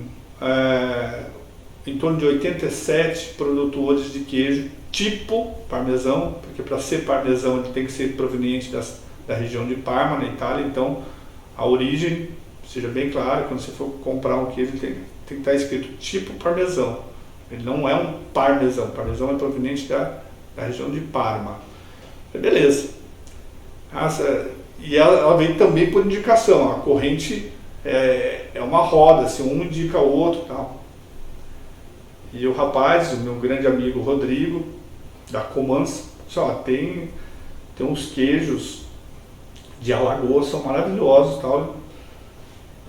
Speaker 2: em torno de 87 produtores de queijo tipo parmesão, porque para ser parmesão ele tem que ser proveniente da região de Parma, na Itália. Então a origem, seja bem claro, quando você for comprar um queijo tem que estar escrito tipo parmesão, ele não é um parmesão, parmesão é proveniente da região de Parma. Beleza. E ela vem também por indicação, a corrente é uma roda, assim, um indica o outro, tal. E o rapaz, o meu grande amigo Rodrigo, da Comança, tem uns queijos de Alagoas, são maravilhosos, tal. Eu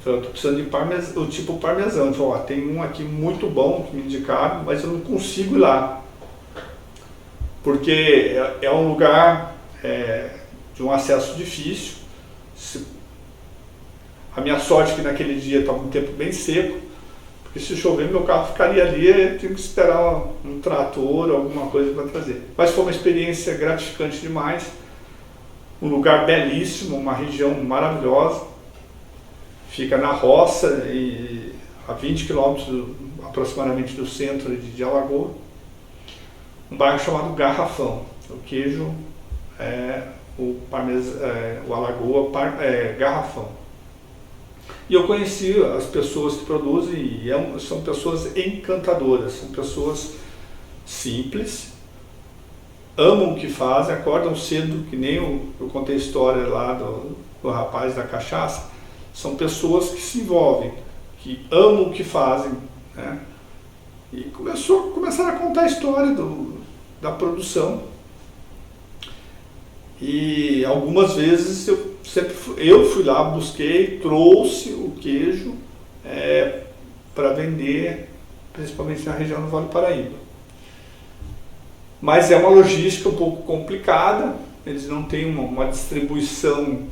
Speaker 2: falei, eu tô precisando de o tipo parmesão. Ele falou, tem um aqui muito bom que me indicaram, mas eu não consigo ir lá, porque é um lugar de um acesso difícil. A minha sorte é que naquele dia estava um tempo bem seco, porque se chover meu carro ficaria ali, eu tinha que esperar um trator ou alguma coisa para trazer. Mas foi uma experiência gratificante demais, um lugar belíssimo, uma região maravilhosa, fica na roça e a 20 quilômetros aproximadamente do centro de Alagoas, um bairro chamado Garrafão. O queijo é o Alagoa Garrafão. E eu conheci as pessoas que produzem e são pessoas encantadoras, são pessoas simples, amam o que fazem, acordam cedo, que nem eu contei a história lá do rapaz da cachaça. São pessoas que se envolvem, que amam o que fazem, né? E começaram a contar a história da produção. E algumas vezes eu fui lá, busquei, trouxe o queijo para vender, principalmente na região do Vale do Paraíba. Mas é uma logística um pouco complicada, eles não têm uma distribuição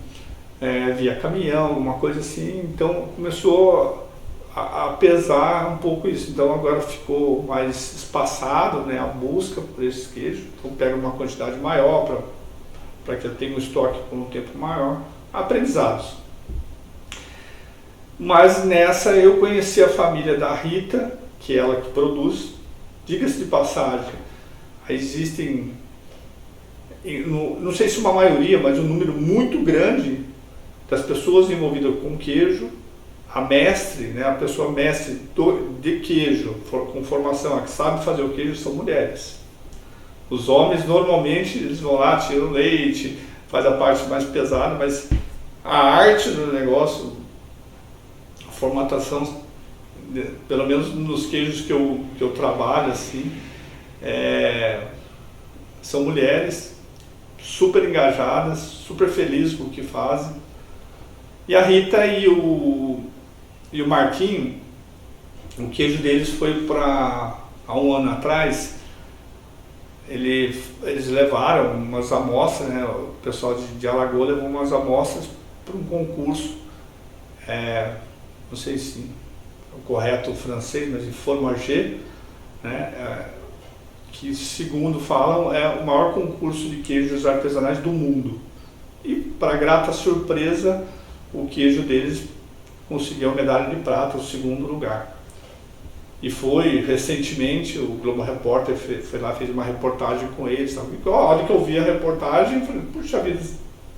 Speaker 2: via caminhão, alguma coisa assim, então começou a pesar um pouco isso. Então agora ficou mais espaçado, né, a busca por esses queijos, então pega uma quantidade maior para que eu tenha um estoque por um tempo maior, aprendizados. Mas nessa eu conheci a família da Rita, que é ela que produz. Diga-se de passagem, existem, não sei se uma maioria, mas um número muito grande das pessoas envolvidas com queijo, a mestre, né, a pessoa mestre de queijo, com formação, a que sabe fazer o queijo, são mulheres. Os homens, normalmente, eles vão lá, tiram leite, faz a parte mais pesada, mas a arte do negócio, a formatação, pelo menos nos queijos que eu trabalho, assim, são mulheres super engajadas, super felizes com o que fazem. E a Rita e o Marquinho, o queijo deles foi há um ano atrás, eles levaram umas amostras, né, o pessoal de Alagoas levou umas amostras para um concurso, não sei se é o correto francês, mas em Formager, né, que segundo falam é o maior concurso de queijos artesanais do mundo. E para grata surpresa, o queijo deles conseguiu a medalha de prata, o segundo lugar. E foi recentemente, o Globo Repórter foi lá, fez uma reportagem com eles. Sabe? A hora que eu vi a reportagem, eu falei, puxa vida,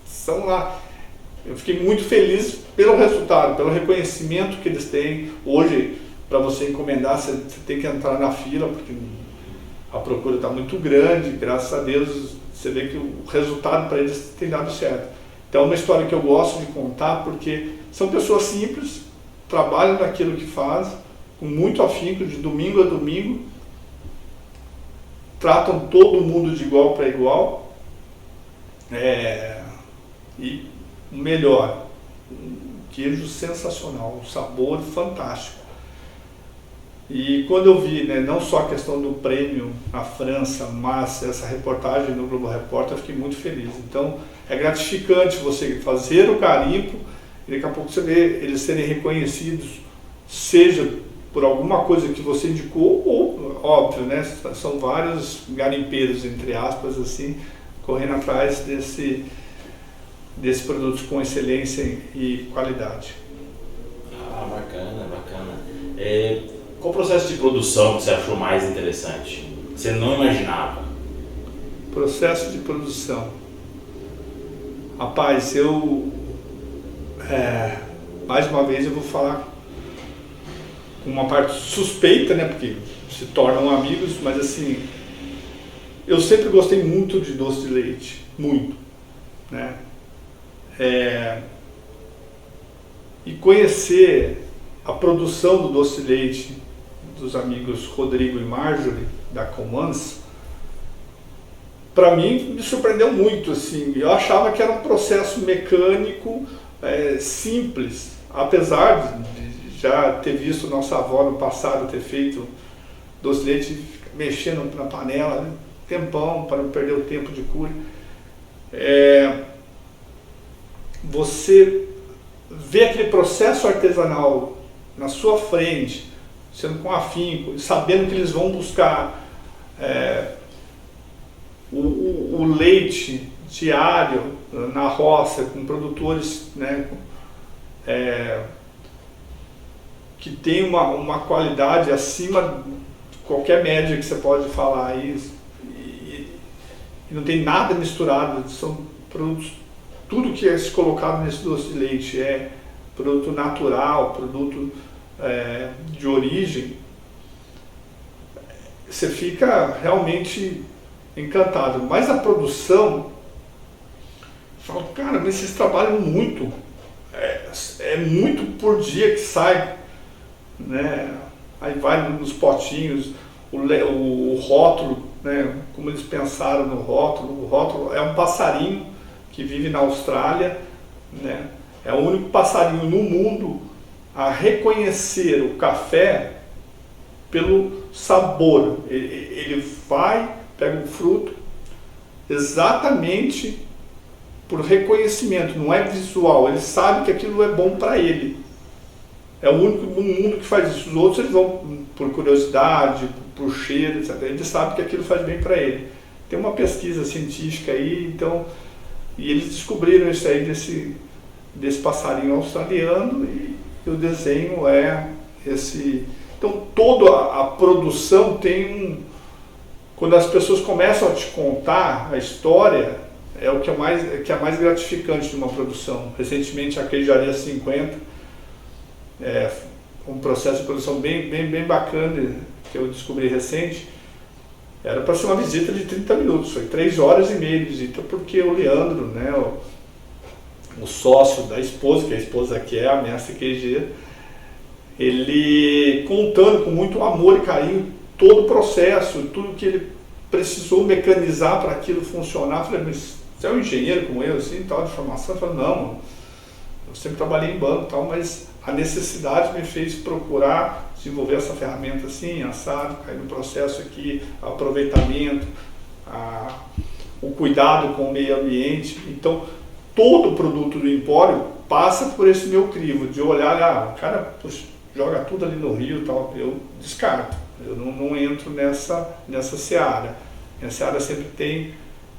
Speaker 2: são lá. Eu fiquei muito feliz pelo resultado, pelo reconhecimento que eles têm. Hoje, para você encomendar, você tem que entrar na fila, porque a procura está muito grande. Graças a Deus, você vê que o resultado para eles tem dado certo. Então é uma história que eu gosto de contar, porque são pessoas simples, trabalham naquilo que fazem, com muito afinco, de domingo a domingo, tratam todo mundo de igual para igual, e o melhor, um queijo sensacional, um sabor fantástico. E quando eu vi, né, não só a questão do prêmio na França, mas essa reportagem no Globo Repórter, eu fiquei muito feliz. Então é gratificante você fazer o garimpo e daqui a pouco você vê eles serem reconhecidos, seja por alguma coisa que você indicou ou, óbvio, né, são vários garimpeiros, entre aspas, assim, correndo atrás desse produto com excelência e qualidade.
Speaker 1: Ah, bacana, bacana. Qual o processo de produção que você achou mais interessante? Você não imaginava?
Speaker 2: Processo de produção. Rapaz, mais uma vez eu vou falar com uma parte suspeita, né, porque se tornam amigos, mas assim, eu sempre gostei muito de doce de leite, muito, né, e conhecer a produção do doce de leite dos amigos Rodrigo e Marjorie, da Comans, para mim me surpreendeu muito, assim. Eu achava que era um processo mecânico, simples, apesar de já ter visto nossa avó no passado ter feito doce de leite mexendo na panela, né, tempão, para não perder o tempo de cura. Você vê aquele processo artesanal na sua frente, sendo com afinco, sabendo que eles vão buscar o leite diário na roça, com produtores, né, que tem uma qualidade acima de qualquer média que você pode falar aí, e não tem nada misturado, são produtos, tudo que é colocado nesse doce de leite é produto natural, produto de origem. Você fica realmente encantado. Mas a produção, fala, cara, mas vocês trabalham muito, é muito por dia que sai, né? Aí vai nos potinhos, o rótulo, né? Como eles pensaram no rótulo. O rótulo é um passarinho que vive na Austrália, né? É o único passarinho no mundo a reconhecer o café pelo sabor. Ele vai, pega o fruto, exatamente por reconhecimento, não é visual. Ele sabe que aquilo é bom para ele. É o único no mundo que faz isso. Os outros eles vão por curiosidade, por cheiro, etc. Ele sabe que aquilo faz bem para ele. Tem uma pesquisa científica aí, então, e eles descobriram isso aí desse passarinho australiano, e o desenho é esse. Então toda a produção tem quando as pessoas começam a te contar a história, é o que é mais gratificante de uma produção. Recentemente a Queijaria 50, um processo de produção bem bacana que eu descobri recente. Era para ser uma visita de 30 minutos, foi 3 horas e meia de visita, porque o Leandro, né, o sócio da esposa, que a esposa aqui é a mestre queijeira, ele contando com muito amor e carinho todo o processo, tudo que ele precisou mecanizar para aquilo funcionar. Eu falei, mas você é um engenheiro como eu, assim, tal, de formação? Eu falei, não, eu sempre trabalhei em banco e tal, mas a necessidade me fez procurar desenvolver essa ferramenta assim, assado, cair no processo aqui, aproveitamento, o cuidado com o meio ambiente. Então, todo o produto do Empório passa por esse meu crivo, de olhar, o cara joga tudo ali no rio e tal, eu descarto, eu não entro nessa seara. Minha seara sempre tem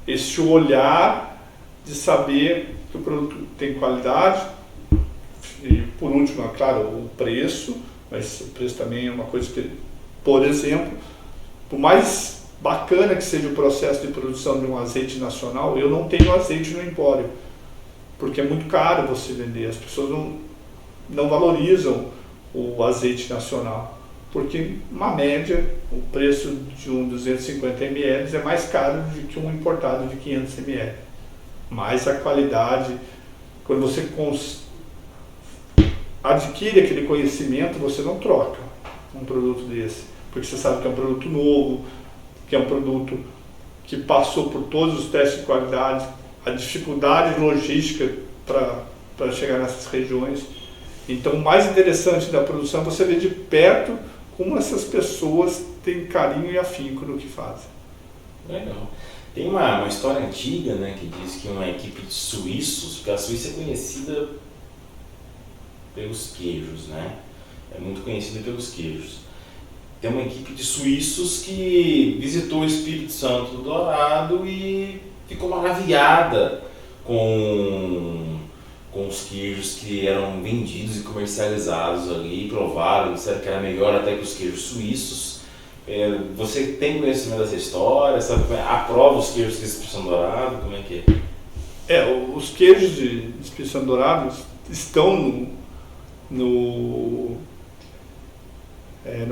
Speaker 2: esse olhar de saber que o produto tem qualidade, e por último, é claro, o preço, mas o preço também é uma coisa que, por exemplo, por mais bacana que seja o processo de produção de um azeite nacional, eu não tenho azeite no Empório, porque é muito caro você vender, as pessoas não valorizam o azeite nacional, porque uma média, o preço de um 250 ml é mais caro do que um importado de 500 ml, mas a qualidade, quando você adquire aquele conhecimento, você não troca um produto desse, porque você sabe que é um produto novo, que é um produto que passou por todos os testes de qualidade, a dificuldade logística para chegar nessas regiões. Então, o mais interessante da produção é você ver de perto como essas pessoas têm carinho e afinco no que fazem.
Speaker 1: Legal. Tem uma história antiga, né, que diz que uma equipe de suíços, porque a Suíça é conhecida pelos queijos, né? É muito conhecida pelos queijos. Tem uma equipe de suíços que visitou o Espírito Santo do Dourado e ficou maravilhada com os queijos que eram vendidos e comercializados ali, provaram, disseram que era melhor até que os queijos suíços. Você tem conhecimento dessa história? Sabe, aprova os queijos de Espírito Santo Dourado? Como é que é?
Speaker 2: Os queijos de Espírito Santo Dourado estão no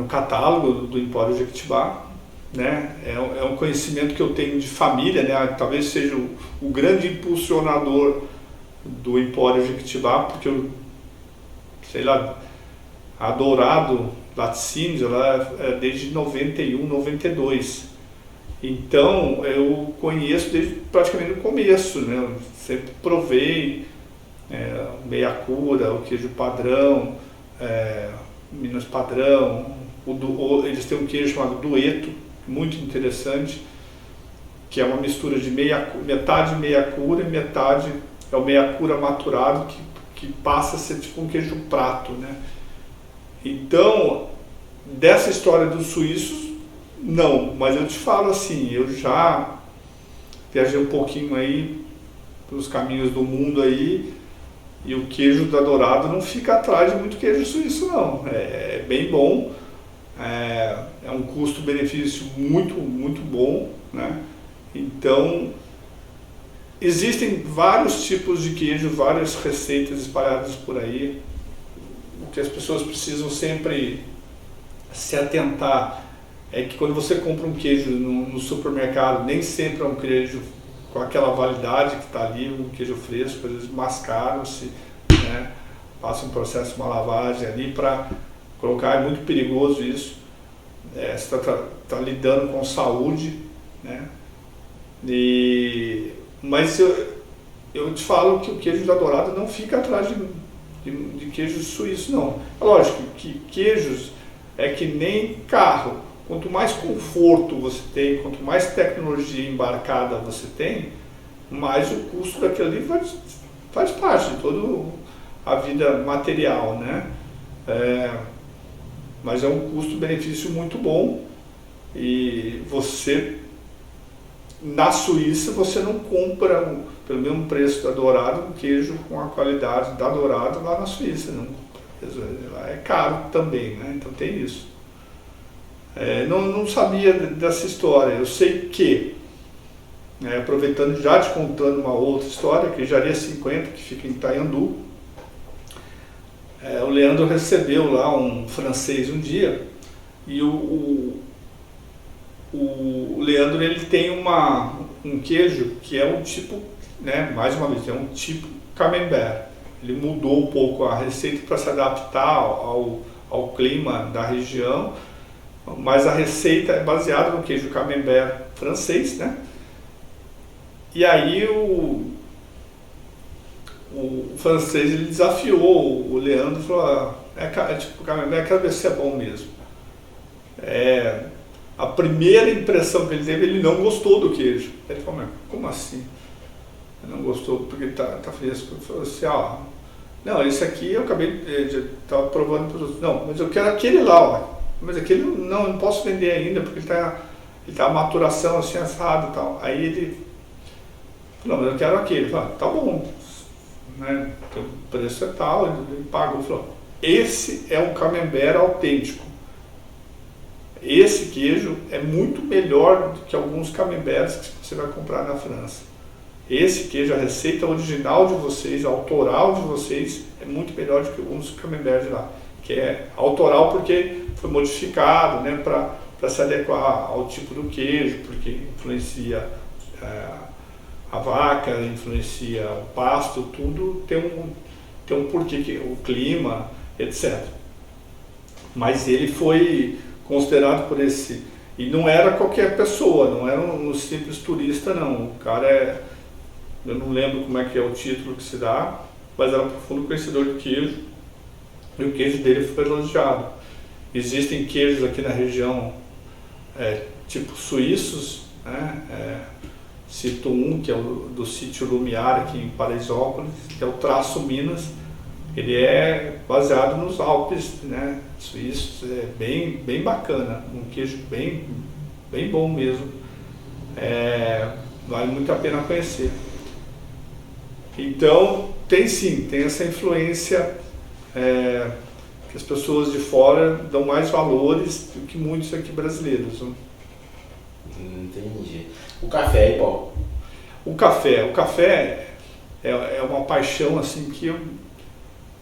Speaker 2: catálogo do Empório Jequitibá, né? É um conhecimento que eu tenho de família, né? Talvez seja o grande impulsionador do Empório Jequitibá, porque sei lá, a Dourado Laticínios, ela é desde 91, 92. Então eu conheço desde praticamente o começo, né? Eu sempre provei meia cura, o queijo padrão, Minas padrão, eles têm um queijo chamado Dueto, muito interessante, que é uma mistura de metade meia cura e metade é o meia cura maturado, que passa a ser tipo um queijo prato, né? Então, dessa história dos suíços, não, mas eu te falo assim, eu já viajei um pouquinho aí pelos caminhos do mundo aí, E o queijo da Dourado não fica atrás de muito queijo suíço, não. É bem bom, é um custo-benefício muito bom, né? Então, existem vários tipos de queijo, várias receitas espalhadas por aí. O que as pessoas precisam sempre se atentar é que quando você compra um queijo no supermercado, nem sempre é um queijo com aquela validade que está ali, um queijo fresco, às vezes mascaram-se, né? Passa um processo, uma lavagem ali para colocar, é muito perigoso isso. Você está lidando com saúde, né? Mas eu te falo que o queijo da Dourado não fica atrás de queijo suíço, não. É lógico que queijos é que nem carro. Quanto mais conforto você tem, quanto mais tecnologia embarcada você tem, mais o custo daquilo ali faz parte de toda a vida material, né? Mas é um custo-benefício muito bom e você, na Suíça, você não compra pelo mesmo preço da Dourado um queijo com a qualidade da Dourado lá na Suíça, não. Lá é caro também, né? Então tem isso. Não sabia dessa história. Eu sei que, aproveitando já te contando uma outra história, que Jaria 50, que fica em Itaiandu, o Leandro recebeu lá um francês um dia e o Leandro ele tem um queijo que é um tipo, né, mais uma vez, é um tipo camembert. Ele mudou um pouco a receita para se adaptar ao clima da região, mas a receita é baseada no queijo camembert francês, né? E aí o francês ele desafiou o Leandro e falou: tipo camembert, quero ver se é bom mesmo. A primeira impressão que ele teve, ele não gostou do queijo. Ele falou: mas como assim? Ele não gostou porque tá fresco. Ele falou assim: não, esse aqui eu acabei de estar provando para os outros. Não, mas eu quero aquele lá, ó. Mas aquele não posso vender ainda porque ele tá a maturação assim assado e tal. Aí ele falou: mas eu quero aquele. Ele falou: tá bom, né? O preço é tal. Ele pagou. Falou: esse é um camembert autêntico. Esse queijo é muito melhor do que alguns camemberts que você vai comprar na França. Esse queijo, a receita original de vocês, a autoral de vocês, é muito melhor do que alguns camemberts de lá. Que é autoral porque foi modificado, né, para se adequar ao tipo do queijo, porque influencia a vaca, influencia o pasto, tudo tem um porquê, o clima, etc. Mas ele foi considerado por esse... E não era qualquer pessoa, não era um simples turista, não. O cara eu não lembro como é que é o título que se dá, mas era um profundo conhecedor de queijo. E o queijo dele foi elogiado. Existem queijos aqui na região, tipo suíços, né? Cito um, que é o do sítio Lumiar, aqui em Paraisópolis, que é o Traço Minas. Ele é baseado nos Alpes, né, suíços, bem bacana, um queijo bem bom mesmo. Vale muito a pena conhecer. Então, tem essa influência, que as pessoas de fora dão mais valores do que muitos aqui brasileiros. Né?
Speaker 1: Entendi. O café é igual?
Speaker 2: O café é uma paixão assim que eu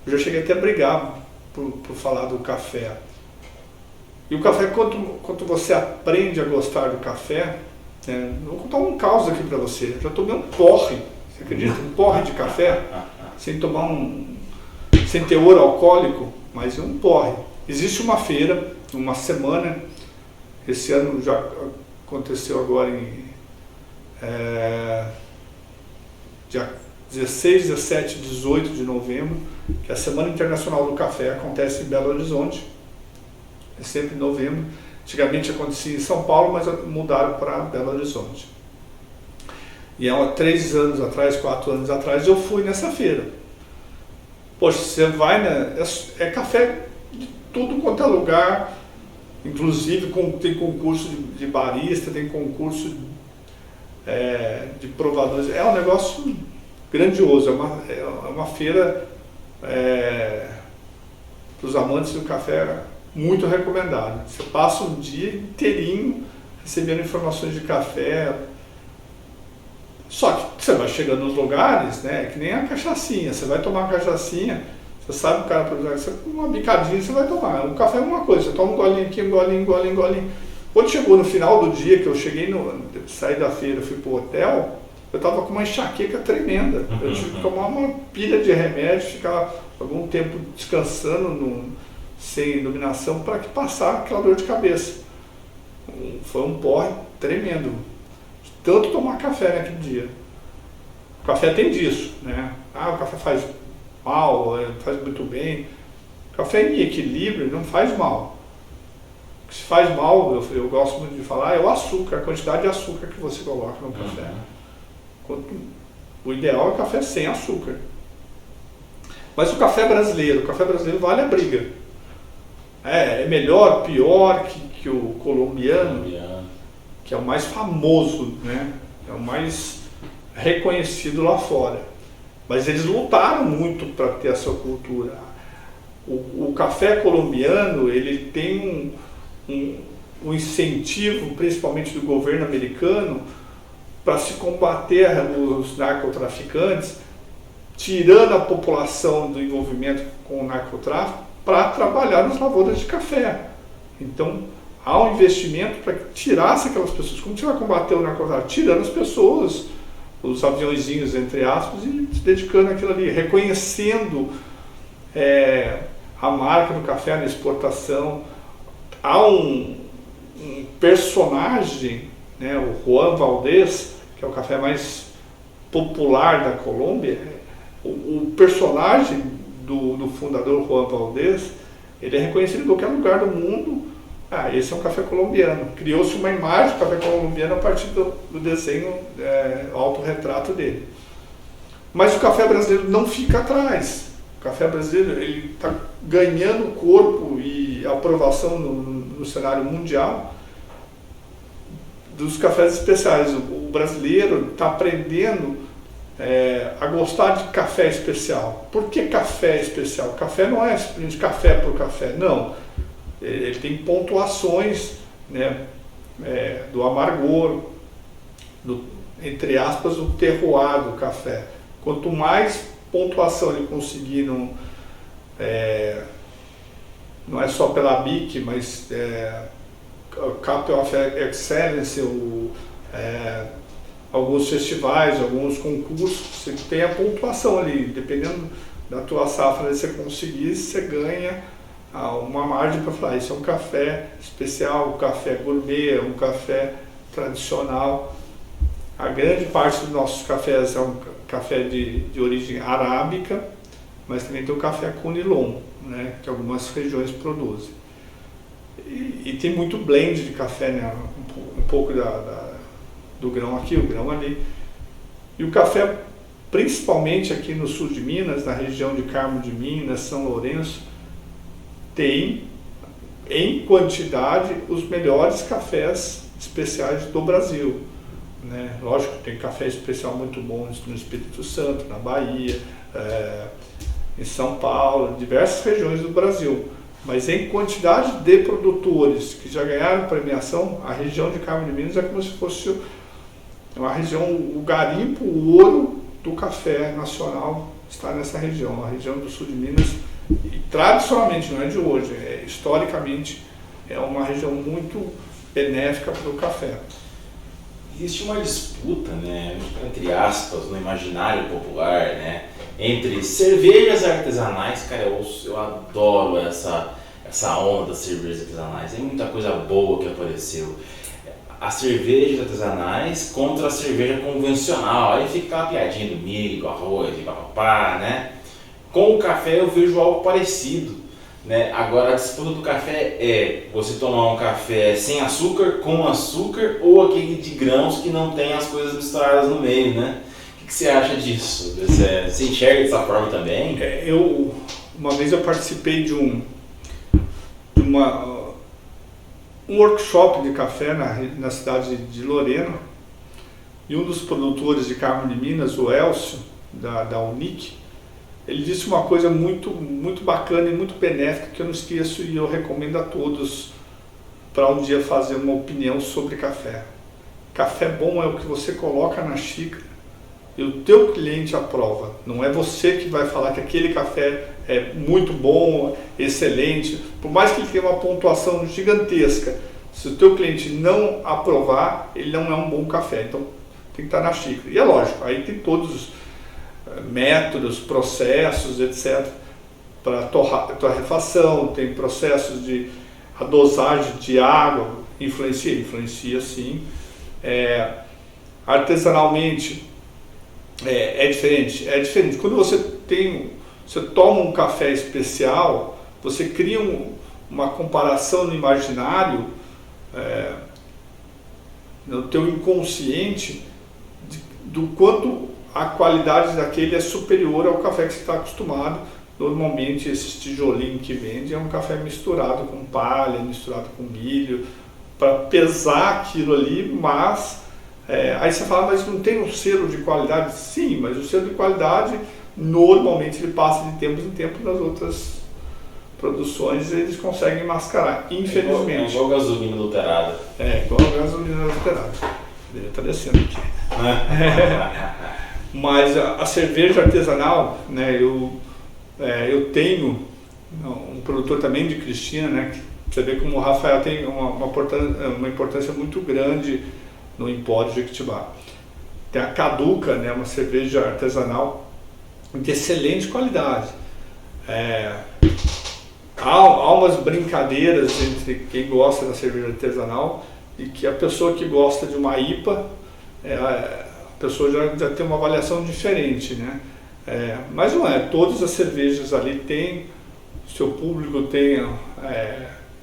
Speaker 2: já cheguei até a brigar por falar do café. E o café, quando você aprende a gostar do café, eu vou contar um caos aqui para você. Eu já tomei um porre, você acredita? Um porre de café, sem sem teor alcoólico, mas um porre. Existe uma feira, uma semana, esse ano já aconteceu agora em dia 16, 17, 18 de novembro, que é a Semana Internacional do Café, acontece em Belo Horizonte, é sempre em novembro. Antigamente acontecia em São Paulo, mas mudaram para Belo Horizonte. E há 3 anos atrás, 4 anos atrás, eu fui nessa feira. Poxa, você vai, né? É café de tudo quanto é lugar, inclusive tem concurso de barista, tem concurso de provadores. É um negócio grandioso, é uma feira para os amantes do café muito recomendado. Você passa um dia inteirinho recebendo informações de café. Só que você vai chegando nos lugares, né, que nem a cachaçinha, você vai tomar uma cachaçinha, você sabe o cara produz, uma bicadinha você vai tomar. Um café é uma coisa, você toma um golinho aqui, um golinho. Quando chegou no final do dia, que eu saí da feira, fui pro hotel, eu tava com uma enxaqueca tremenda. Eu tive que tomar uma pilha de remédio, ficar algum tempo descansando sem iluminação para que passar aquela dor de cabeça. Foi um porre tremendo. Tanto tomar café naquele dia. O café tem disso, né? O café faz mal, faz muito bem. O café em equilíbrio não faz mal. O que se faz mal, eu gosto muito de falar, é o açúcar, a quantidade de açúcar que você coloca no café. O ideal é o café sem açúcar. Mas o café brasileiro vale a briga. É melhor, pior que o colombiano, que é o mais famoso, né? É o mais reconhecido lá fora. Mas eles lutaram muito para ter essa cultura. O café colombiano, ele tem um incentivo, principalmente do governo americano, para se combater os narcotraficantes, tirando a população do envolvimento com o narcotráfico para trabalhar nas lavouras de café. Então, há um investimento para que tirasse aquelas pessoas. Como você vai combater o narcotráfico? Tirando as pessoas, os aviãozinhos, entre aspas, e se dedicando àquilo ali, reconhecendo a marca do café na exportação. Há um personagem, né, o Juan Valdez, que é o café mais popular da Colômbia. O personagem do fundador Juan Valdez, ele é reconhecido em qualquer lugar do mundo. Esse é um café colombiano. Criou-se uma imagem do café colombiano a partir do desenho, autorretrato dele. Mas o café brasileiro não fica atrás. O café brasileiro está ganhando corpo e aprovação no cenário mundial dos cafés especiais. O brasileiro está aprendendo a gostar de café especial. Por que café especial? Café não é simplesmente café por café, não. Ele tem pontuações, né, do amargor, entre aspas, do terroir do café. Quanto mais pontuação ele conseguir, não é só pela BIC, mas Cup of Excellence, alguns festivais, alguns concursos, você tem a pontuação ali, dependendo da tua safra, você conseguir, você ganha uma margem para falar, isso é um café especial, um café gourmet, um café tradicional. A grande parte dos nossos cafés é um café de origem arábica, mas também tem o café Conilon, né, que algumas regiões produzem. E tem muito blend de café, né, um pouco do grão aqui, o grão ali. E o café, principalmente aqui no sul de Minas, na região de Carmo de Minas, São Lourenço, tem em quantidade os melhores cafés especiais do Brasil, né? Lógico, tem café especial muito bom no Espírito Santo, na Bahia, em São Paulo, diversas regiões do Brasil. Mas em quantidade de produtores que já ganharam premiação, a região de Carmo de Minas é como se fosse uma região, o garimpo, o ouro do café nacional está nessa região, a região do sul de Minas. E tradicionalmente, não é de hoje, historicamente, é uma região muito benéfica para o café.
Speaker 1: Existe uma disputa, né, entre aspas, no imaginário popular, né, entre cervejas artesanais. Cara, eu adoro essa onda das cervejas artesanais, tem muita coisa boa que apareceu. As cervejas artesanais contra a cerveja convencional, aí fica aquela piadinha do milho, arroz e papapá, né? Com o café eu vejo algo parecido, né? Agora a disputa do café é você tomar um café sem açúcar, com açúcar, ou aquele de grãos que não tem as coisas misturadas no meio, né? O que você acha disso? Você enxerga dessa forma também?
Speaker 2: Uma vez eu participei de um workshop de café na cidade de Lorena, e um dos produtores de Carmo de Minas, o Elcio, da Unic, ele disse uma coisa muito, muito bacana e muito benéfica que eu não esqueço e eu recomendo a todos para um dia fazer uma opinião sobre café. Café bom é o que você coloca na xícara e o teu cliente aprova. Não é você que vai falar que aquele café é muito bom, excelente, por mais que ele tenha uma pontuação gigantesca. Se o teu cliente não aprovar, ele não é um bom café. Então tem que estar na xícara. E é lógico, aí tem todos os métodos, processos, etc. para torrefação, tem processos de a dosagem de água, influencia sim. Artesanalmente é diferente. Quando você toma um café especial, você cria uma comparação no imaginário, no teu inconsciente, do quanto a qualidade daquele é superior ao café que você está acostumado. Normalmente esses tijolinhos que vende é um café misturado com palha, misturado com milho, para pesar aquilo ali, mas aí você fala, mas não tem um selo de qualidade? Sim, mas o selo de qualidade normalmente ele passa de tempos em tempos nas outras produções, eles conseguem mascarar, infelizmente.
Speaker 1: É igual gasolina adulterada.
Speaker 2: Igual gasolina adulterada. Deveria estar descendo aqui. Mas a cerveja artesanal, né, eu tenho um produtor também de Cristina, né, que você vê como o Rafael tem uma importância muito grande no Empório de Jequitibá. Tem a Caduca, né, uma cerveja artesanal de excelente qualidade. Há umas brincadeiras entre quem gosta da cerveja artesanal e que a pessoa que gosta de uma IPA, a pessoa já tem uma avaliação diferente, né? Mas não é, todas as cervejas ali têm, o seu público tem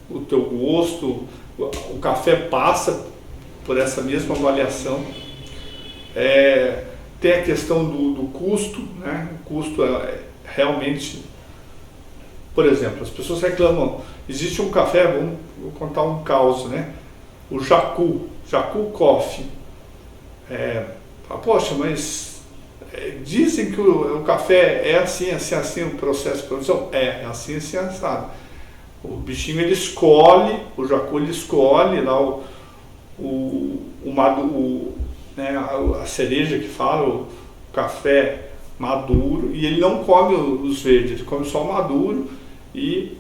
Speaker 2: o teu gosto, o café passa por essa mesma avaliação. Tem a questão do custo, né? O custo realmente, por exemplo, as pessoas reclamam, existe um café, vou contar um caos, né? O Jacu Coffee. Poxa, mas dizem que o café é assim, o processo de produção? É assim, assado. O bichinho ele escolhe, o Jacu ele escolhe lá né, a cereja que fala, o café maduro, e ele não come os verdes, ele come só o maduro, e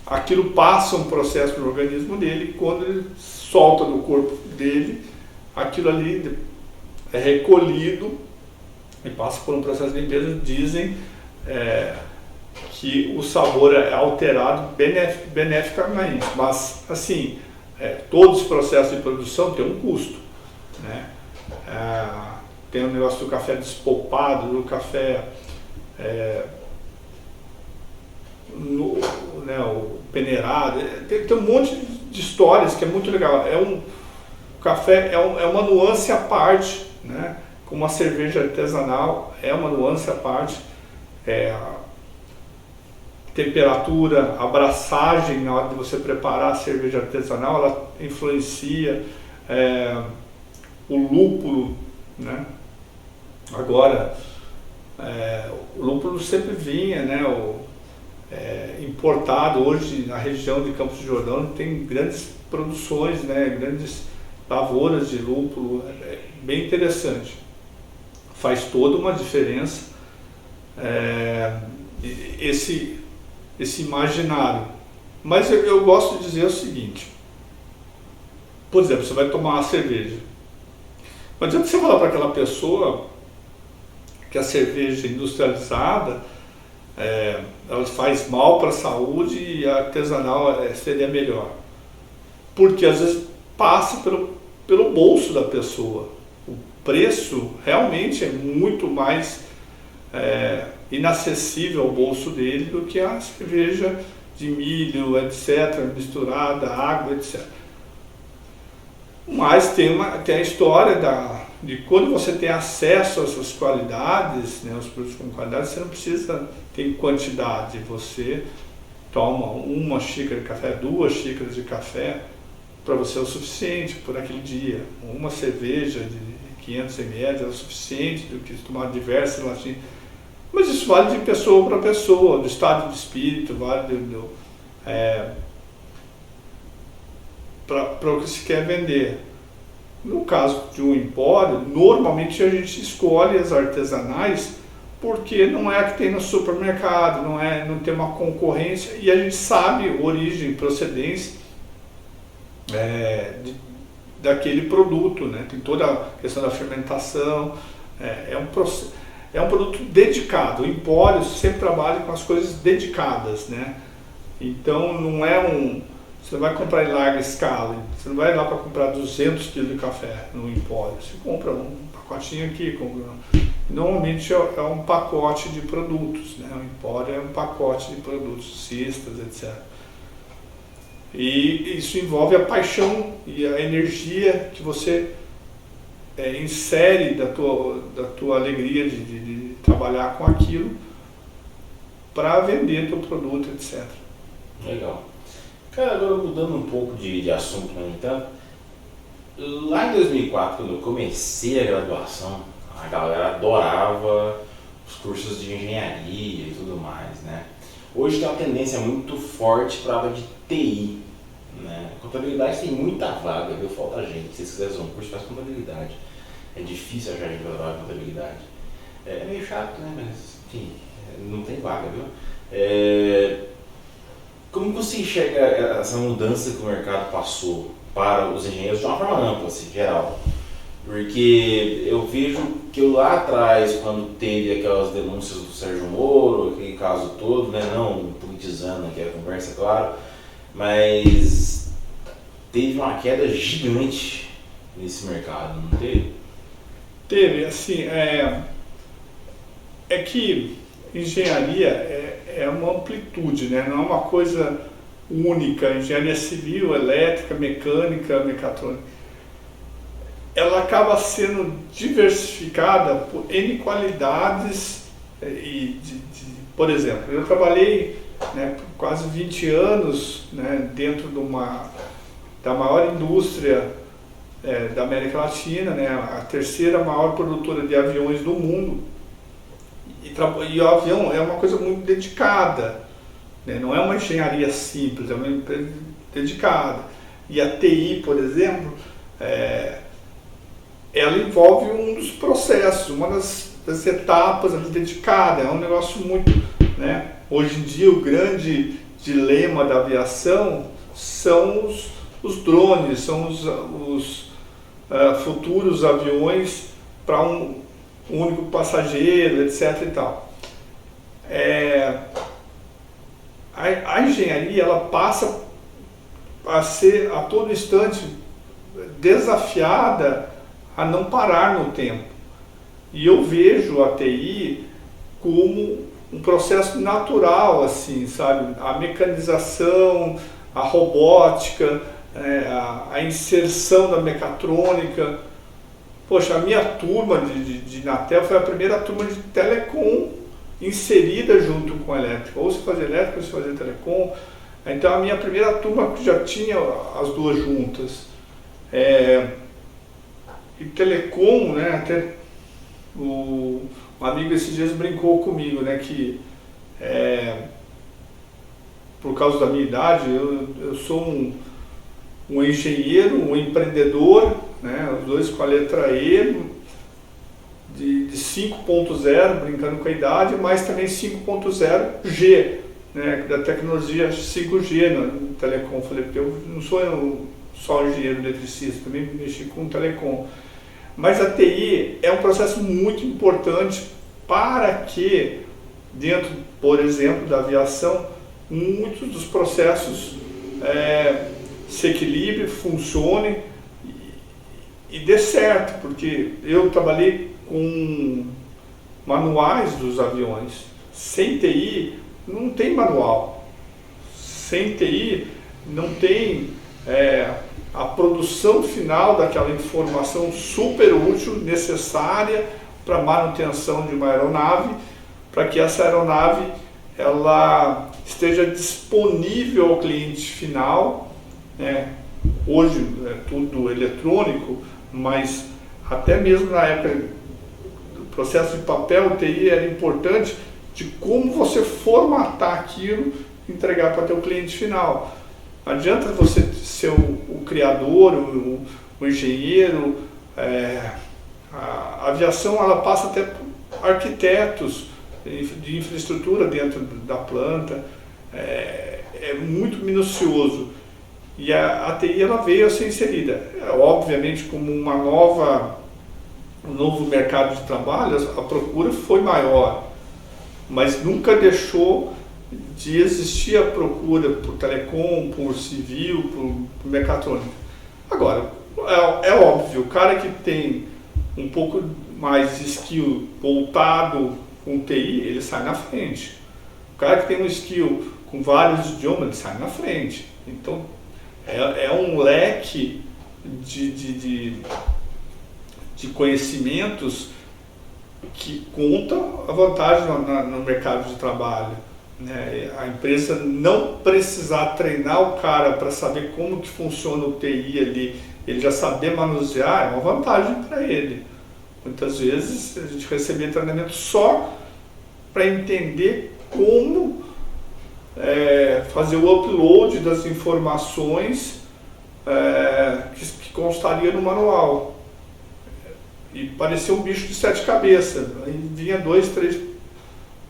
Speaker 2: aquilo passa um processo no organismo dele, e quando ele solta do corpo dele, aquilo ali é recolhido e passa por um processo de limpeza. Dizem que o sabor é alterado beneficamente, mas assim, todos os processos de produção têm um custo, né? Tem o negócio do café despolpado, do café o peneirado, tem um monte de histórias que é muito legal. O café é uma nuance à parte, né? Como a cerveja artesanal é uma nuance à parte. A temperatura, a abraçagem na hora de você preparar a cerveja artesanal, ela influencia. O lúpulo, né? Agora, o lúpulo sempre vinha, né? Importado. Hoje na região de Campos do Jordão tem grandes produções, né? Grandes lavouras de lúpulo, bem interessante, faz toda uma diferença esse imaginário. Mas eu gosto de dizer o seguinte: por exemplo, você vai tomar uma cerveja, não adianta você falar para aquela pessoa que a cerveja industrializada ela faz mal para a saúde e a artesanal seria melhor, porque às vezes passa pelo bolso da pessoa. O preço realmente é muito mais inacessível ao bolso dele do que a cerveja de milho, etc., misturada, água, etc. Mas tem a história de quando você tem acesso a essas qualidades, né, os produtos com qualidade, você não precisa ter quantidade, você toma uma xícara de café, 2 xícaras de café, para você é o suficiente por aquele dia. Uma cerveja de 500 ml é o suficiente, do que tomar diversas latinhas. Mas isso vale de pessoa para pessoa, do estado de espírito, vale para o que se quer vender. No caso de um empório, normalmente a gente escolhe as artesanais porque não é a que tem no supermercado, não tem uma concorrência e a gente sabe origem, procedência daquele produto, né? Tem toda a questão da fermentação, é um produto dedicado. O empório sempre trabalha com as coisas dedicadas, né? Então não é você não vai comprar em larga escala, você não vai lá para comprar 200 kg de café no empório, você compra um pacotinho aqui, normalmente é um pacote de produtos, né? O empório é um pacote de produtos, cestas, etc. E isso envolve a paixão e a energia que você insere da tua alegria de trabalhar com aquilo para vender teu produto, etc.
Speaker 1: Legal. Cara, agora mudando um pouco de assunto, no entanto, lá em 2004, quando eu comecei a graduação, a galera adorava os cursos de engenharia e tudo mais, né? Hoje tem uma tendência muito forte para a área de TI, né? Contabilidade tem muita vaga, viu? Falta gente. Se vocês quiserem fazer um curso, faz contabilidade. É difícil achar gente para trabalhar com contabilidade. É meio chato, né? Mas, enfim, não tem vaga, viu? Como você enxerga essa mudança que o mercado passou para os engenheiros de uma forma ampla, assim, geral? Porque eu vejo que lá atrás, quando teve aquelas denúncias do Sérgio Moro, aquele caso todo, né, não politizando aqui a conversa, claro, mas teve uma queda gigante nesse mercado, não teve?
Speaker 2: Teve, assim, que engenharia é uma amplitude, né? Não é uma coisa única. Engenharia civil, elétrica, mecânica, mecatrônica. Ela acaba sendo diversificada por N qualidades. Por exemplo, eu trabalhei, né, por quase 20 anos, né, dentro da maior indústria da América Latina, né, a terceira maior produtora de aviões do mundo. E o avião é uma coisa muito dedicada, né? Não é uma engenharia simples, é uma empresa dedicada. E a TI, por exemplo, ela envolve um dos processos, uma das etapas ali dedicada, é um negócio muito, né? Hoje em dia o grande dilema da aviação são os drones, são os futuros aviões para um único passageiro, etc. e tal. A engenharia ela passa a ser a todo instante desafiada a não parar no tempo. E eu vejo a TI como um processo natural, assim, sabe? A mecanização, a robótica, a inserção da mecatrônica. Poxa, a minha turma de Inatel foi a primeira turma de telecom inserida junto com a elétrica. Ou se fazia elétrica, ou se fazia telecom. Então a minha primeira turma já tinha as duas juntas. E telecom, né, até um amigo esses dias brincou comigo, né, que por causa da minha idade, eu sou um engenheiro, um empreendedor, né, os dois com a letra E, de 5.0, brincando com a idade, mas também 5.0G, né, da tecnologia 5G no telecom. Falei, porque eu não sou só engenheiro eletricista, também mexi com telecom. Mas a TI é um processo muito importante para que, dentro, por exemplo, da aviação, muitos dos processos se equilibrem, funcionem e dê certo, porque eu trabalhei com manuais dos aviões. Sem TI não tem manual. Sem TI não tem a produção final daquela informação super útil, necessária para a manutenção de uma aeronave, para que essa aeronave ela esteja disponível ao cliente final. Hoje é tudo eletrônico, mas até mesmo na época do processo de papel, o TI era importante de como você formatar aquilo e entregar para o teu cliente final. Não adianta você ser o criador, o engenheiro, a aviação ela passa até por arquitetos de infraestrutura dentro da planta, é muito minucioso. E a TI ela veio a ser inserida, obviamente como um novo mercado de trabalho, a procura foi maior, mas nunca deixou de existir a procura por telecom, por civil, por mecatrônica. Agora, é óbvio, o cara que tem um pouco mais de skill voltado com TI, ele sai na frente. O cara que tem um skill com vários idiomas, ele sai na frente. Então, é um leque de conhecimentos que conta a vantagem no mercado de trabalho. Né? A empresa não precisar treinar o cara para saber como que funciona o TI ali, ele já saber manusear, é uma vantagem para ele. Muitas vezes a gente recebe treinamento só para entender como fazer o upload das informações que constaria no manual. E parecia um bicho de 7 cabeças. Aí vinha 2, 3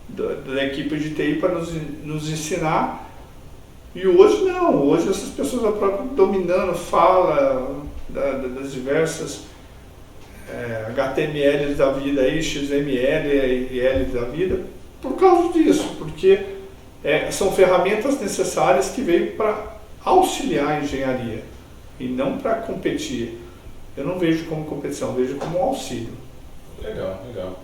Speaker 2: da equipe de TI para nos ensinar. E hoje não, hoje essas pessoas dominando fala das diversas HTML da vida, XML e L da vida, por causa disso, porque são ferramentas necessárias que veio para auxiliar a engenharia e não para competir. Eu não vejo como competição, eu vejo como um auxílio.
Speaker 1: Legal, legal.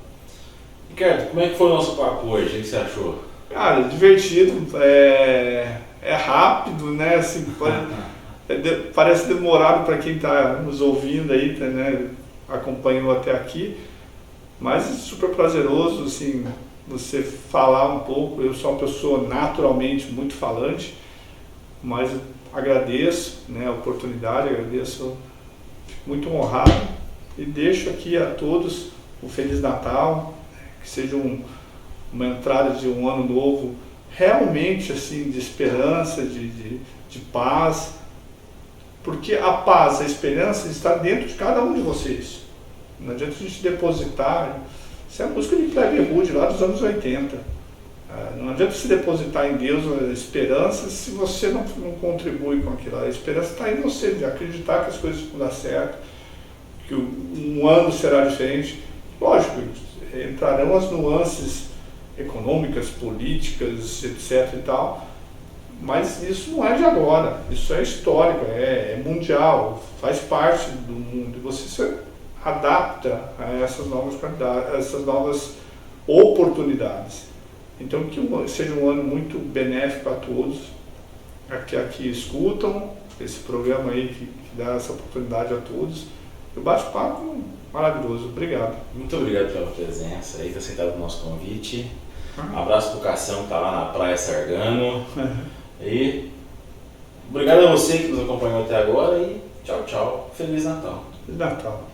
Speaker 1: Ricardo, como é que foi o nosso papo hoje? O que você achou?
Speaker 2: Cara, divertido, é rápido, né? Assim, parece demorado para quem está nos ouvindo aí, né? Acompanhou até aqui, mas é super prazeroso, assim, você falar um pouco. Eu sou uma pessoa naturalmente muito falante, mas agradeço, né, a oportunidade, agradeço, fico muito honrado e deixo aqui a todos um Feliz Natal, que seja uma entrada de um ano novo realmente assim de esperança, de paz, porque a paz, a esperança está dentro de cada um de vocês. Não adianta a gente depositar, isso é a música de Plebe Rude lá dos anos 80. Não adianta se depositar em Deus a esperança se você não contribui com aquilo. A esperança está em você, de acreditar que as coisas vão dar certo, que um ano será diferente. Lógico, entrarão as nuances econômicas, políticas, etc. e tal, mas isso não é de agora, isso é histórico, é mundial, faz parte do mundo, e você se adapta a essas novas oportunidades. Então que seja um ano muito benéfico a todos, que aqui escutam esse programa aí que dá essa oportunidade a todos. O bate-papo maravilhoso, obrigado.
Speaker 1: Muito obrigado pela presença aí, ter aceitado o nosso convite. Um abraço pro Cação que está lá na Praia Sargano. E obrigado a você que nos acompanhou até agora e tchau, tchau. Feliz Natal.
Speaker 2: Feliz Natal.